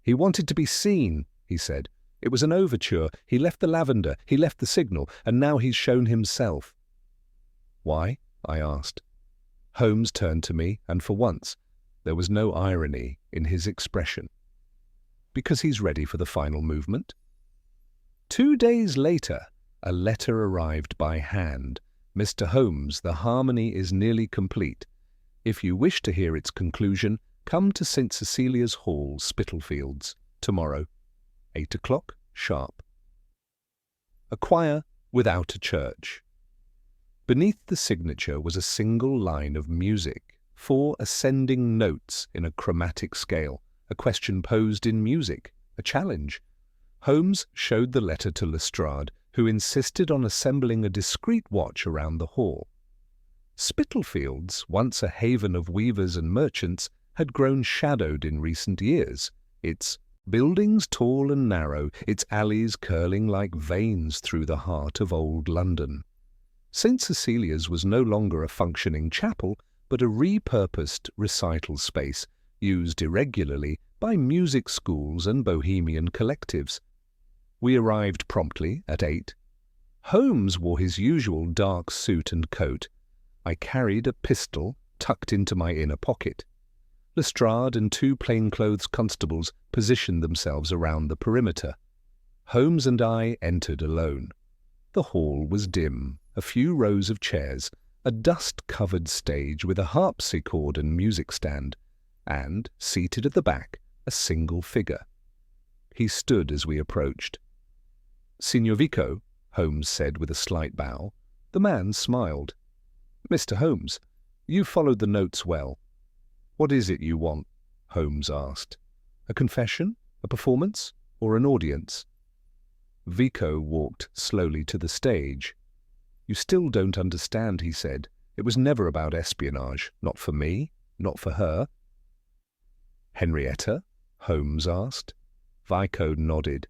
"He wanted to be seen," he said. "It was an overture. He left the lavender, he left the signal, and now he's shown himself." "Why?" I asked. Holmes turned to me, and for once, there was no irony in his expression. "Because he's ready for the final movement." 2 days later, a letter arrived by hand. "Mr. Holmes, the harmony is nearly complete. If you wish to hear its conclusion, come to St. Cecilia's Hall, Spitalfields, tomorrow, 8 o'clock sharp." A choir without a church. Beneath the signature was a single line of music, 4 ascending notes in a chromatic scale, a question posed in music, a challenge. Holmes showed the letter to Lestrade, who insisted on assembling a discreet watch around the hall. Spitalfields, once a haven of weavers and merchants, had grown shadowed in recent years, its buildings tall and narrow, its alleys curling like veins through the heart of old London. St. Cecilia's was no longer a functioning chapel, but a repurposed recital space, used irregularly by music schools and bohemian collectives. We arrived promptly at 8. Holmes wore his usual dark suit and coat. I carried a pistol tucked into my inner pocket. Lestrade and 2 plainclothes constables positioned themselves around the perimeter. Holmes and I entered alone. The hall was dim, a few rows of chairs, a dust-covered stage with a harpsichord and music stand, and, seated at the back, a single figure. He stood as we approached. "Signor Vico," Holmes said with a slight bow. The man smiled. "Mr. Holmes, you followed the notes well. What is it you want?" Holmes asked. "A confession, a performance, or an audience?" Vico walked slowly to the stage. "You still don't understand," he said. "It was never about espionage. Not for me, not for her." "Henrietta?" Holmes asked. Vico nodded.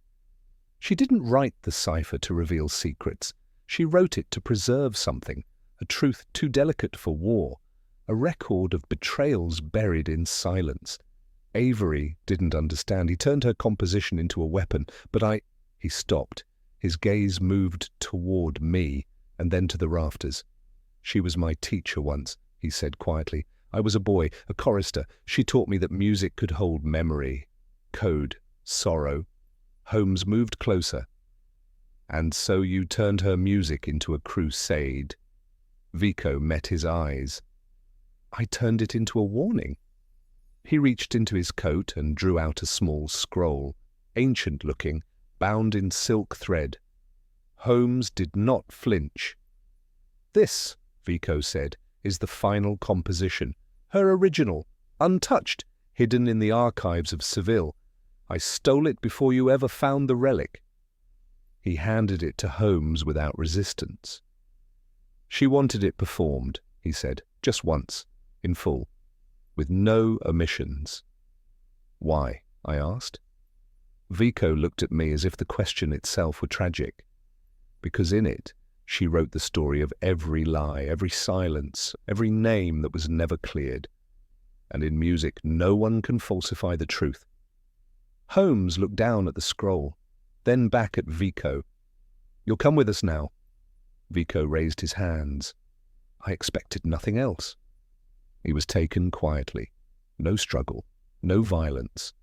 "She didn't write the cipher to reveal secrets. She wrote it to preserve something, a truth too delicate for war, a record of betrayals buried in silence. Avery didn't understand. He turned her composition into a weapon, but He stopped. His gaze moved toward me, and then to the rafters. "She was my teacher once," he said quietly. "I was a boy, a chorister. She taught me that music could hold memory, code, sorrow." Holmes moved closer. "And so you turned her music into a crusade." Vico met his eyes. "I turned it into a warning." He reached into his coat and drew out a small scroll, ancient-looking, bound in silk thread. Holmes did not flinch. "This," Vico said, "is the final composition, her original, untouched, hidden in the archives of Seville. I stole it before you ever found the relic." He handed it to Holmes without resistance. "She wanted it performed," he said, "just once, in full, with no omissions." "Why?" I asked. Vico looked at me as if the question itself were tragic. "Because in it, she wrote the story of every lie, every silence, every name that was never cleared. And in music, no one can falsify the truth." Holmes looked down at the scroll, then back at Vico. "You'll come with us now." Vico raised his hands. I expected nothing else. He was taken quietly. No struggle, no violence.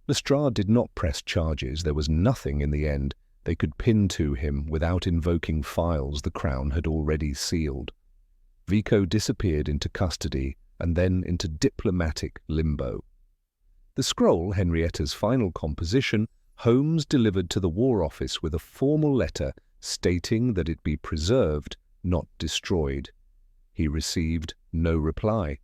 Lestrade did not press charges. There was nothing in the end they could pin to him without invoking files the Crown had already sealed. Vico disappeared into custody and then into diplomatic limbo. The scroll, Henrietta's final composition, Holmes delivered to the War Office with a formal letter stating that it be preserved, not destroyed. He received no reply.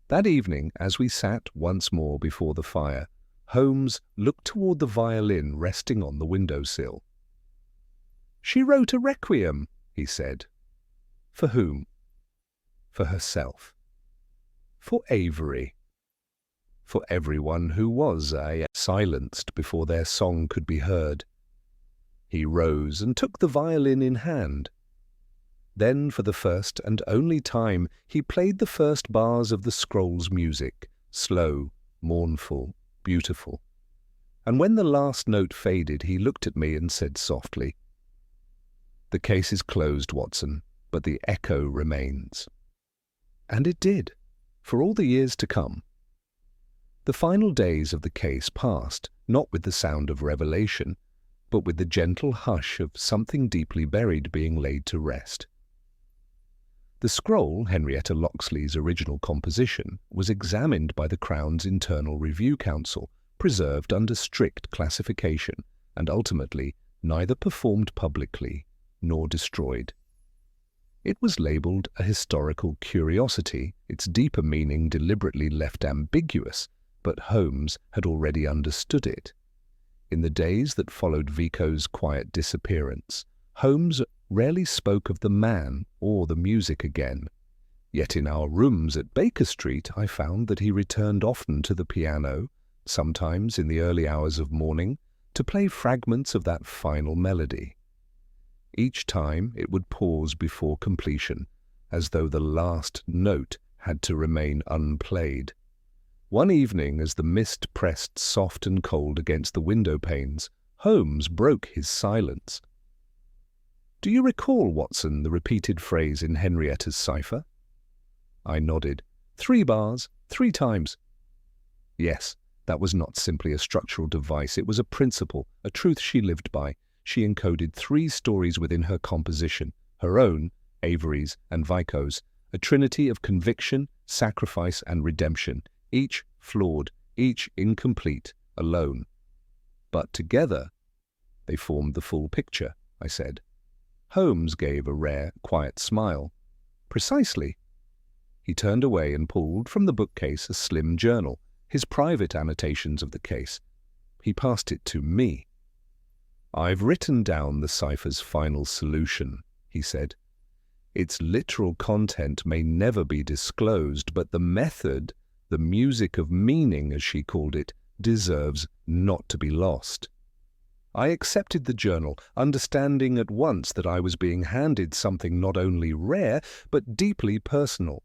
That evening, as we sat once more before the fire, Holmes looked toward the violin resting on the windowsill. "She wrote a requiem," he said. For whom? For herself. For Avery. For everyone who was silenced before their song could be heard. He rose and took the violin in hand. Then, for the first and only time, he played the first bars of the scroll's music, slow, mournful, beautiful. And when the last note faded, he looked at me and said softly, "The case is closed, Watson, but the echo remains." And it did, for all the years to come. The final days of the case passed, not with the sound of revelation, but with the gentle hush of something deeply buried being laid to rest. The scroll, Henrietta Locksley's original composition, was examined by the Crown's Internal Review Council, preserved under strict classification, and ultimately neither performed publicly nor destroyed. It was labelled a historical curiosity, its deeper meaning deliberately left ambiguous, but Holmes had already understood it. In the days that followed Vico's quiet disappearance, Holmes rarely spoke of the man or the music again. Yet in our rooms at Baker Street I found that he returned often to the piano, sometimes in the early hours of morning, to play fragments of that final melody. Each time it would pause before completion, as though the last note had to remain unplayed. One evening, as the mist pressed soft and cold against the window panes, Holmes broke his silence. "Do you recall, Watson, the repeated phrase in Henrietta's cipher?" I nodded. 3 bars, 3 times. Yes, that was not simply a structural device. It was a principle, a truth she lived by. She encoded 3 stories within her composition, her own, Avery's, and Vico's, a trinity of conviction, sacrifice, and redemption, each flawed, each incomplete, alone. But together, they formed the full picture, I said. Holmes gave a rare, quiet smile. Precisely. He turned away and pulled from the bookcase a slim journal, his private annotations of the case. He passed it to me. "I've written down the cipher's final solution," he said. "Its literal content may never be disclosed, but the method, the music of meaning, as she called it, deserves not to be lost." I accepted the journal, understanding at once that I was being handed something not only rare, but deeply personal.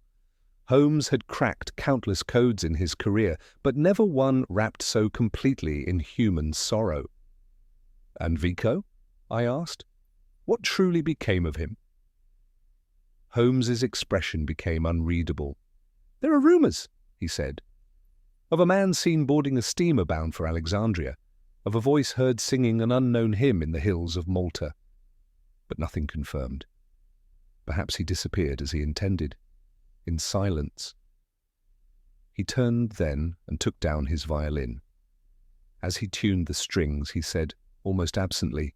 Holmes had cracked countless codes in his career, but never one wrapped so completely in human sorrow. "And Vico?" I asked. "What truly became of him?" Holmes's expression became unreadable. "There are rumours," he said, "of a man seen boarding a steamer bound for Alexandria, of a voice heard singing an unknown hymn in the hills of Malta. But nothing confirmed. Perhaps he disappeared as he intended, in silence." He turned then and took down his violin. As he tuned the strings, he said, almost absently,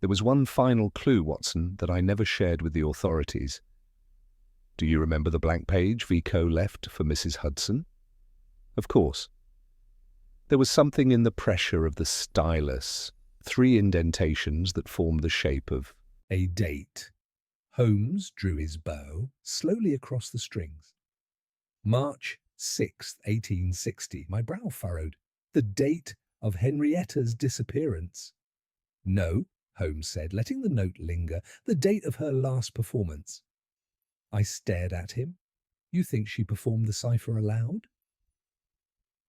"There was one final clue, Watson, that I never shared with the authorities. Do you remember the blank page Vico left for Mrs. Hudson?" "Of course." "There was something in the pressure of the stylus, 3 indentations that formed the shape of a date." Holmes drew his bow slowly across the strings. "March 6th, 1860. My brow furrowed. The date of Henrietta's disappearance." "No," Holmes said, letting the note linger, "the date of her last performance." I stared at him. "You think she performed the cipher aloud?"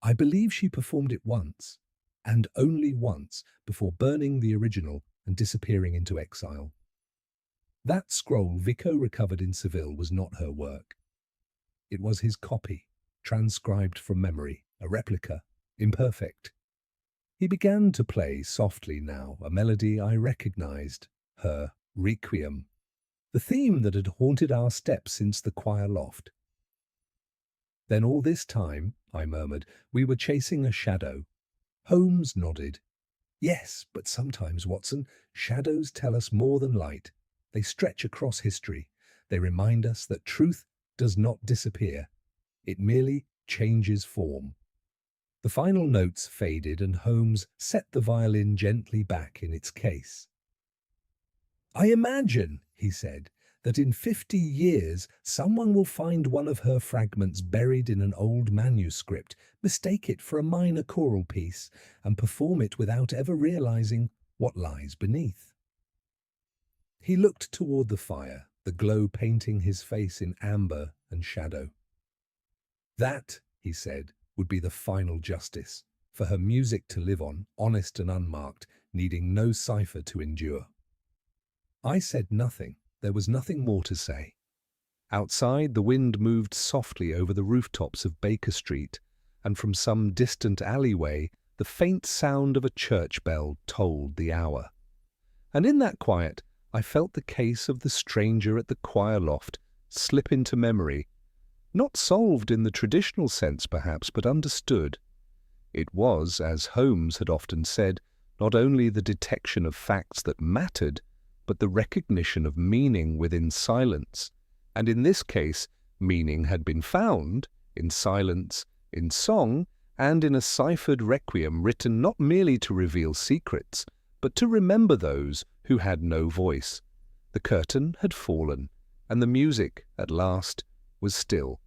"I believe she performed it once, and only once, before burning the original and disappearing into exile. That scroll Vico recovered in Seville was not her work. It was his copy, transcribed from memory, a replica, imperfect." He began to play softly now, a melody I recognized, her Requiem, the theme that had haunted our steps since the Choir Loft. "Then all this time," I murmured, "we were chasing a shadow." Holmes nodded. "Yes, but sometimes, Watson, shadows tell us more than light. They stretch across history. They remind us that truth does not disappear. It merely changes form." The final notes faded and Holmes set the violin gently back in its case. "I imagine," he said, that in 50 years someone will find one of her fragments buried in an old manuscript, mistake it for a minor choral piece, and perform it without ever realizing what lies beneath. He looked toward the fire, the glow painting his face in amber and shadow. That, he said, would be the final justice, for her music to live on, honest and unmarked, needing no cipher to endure. I said nothing. There was nothing more to say. Outside, the wind moved softly over the rooftops of Baker Street, and from some distant alleyway, the faint sound of a church bell tolled the hour. And in that quiet, I felt the case of the stranger at the choir loft slip into memory, not solved in the traditional sense perhaps, but understood. It was, as Holmes had often said, not only the detection of facts that mattered, but the recognition of meaning within silence. And in this case, meaning had been found, in silence, in song, and in a ciphered requiem written not merely to reveal secrets, but to remember those who had no voice. The curtain had fallen, and the music, at last, was still.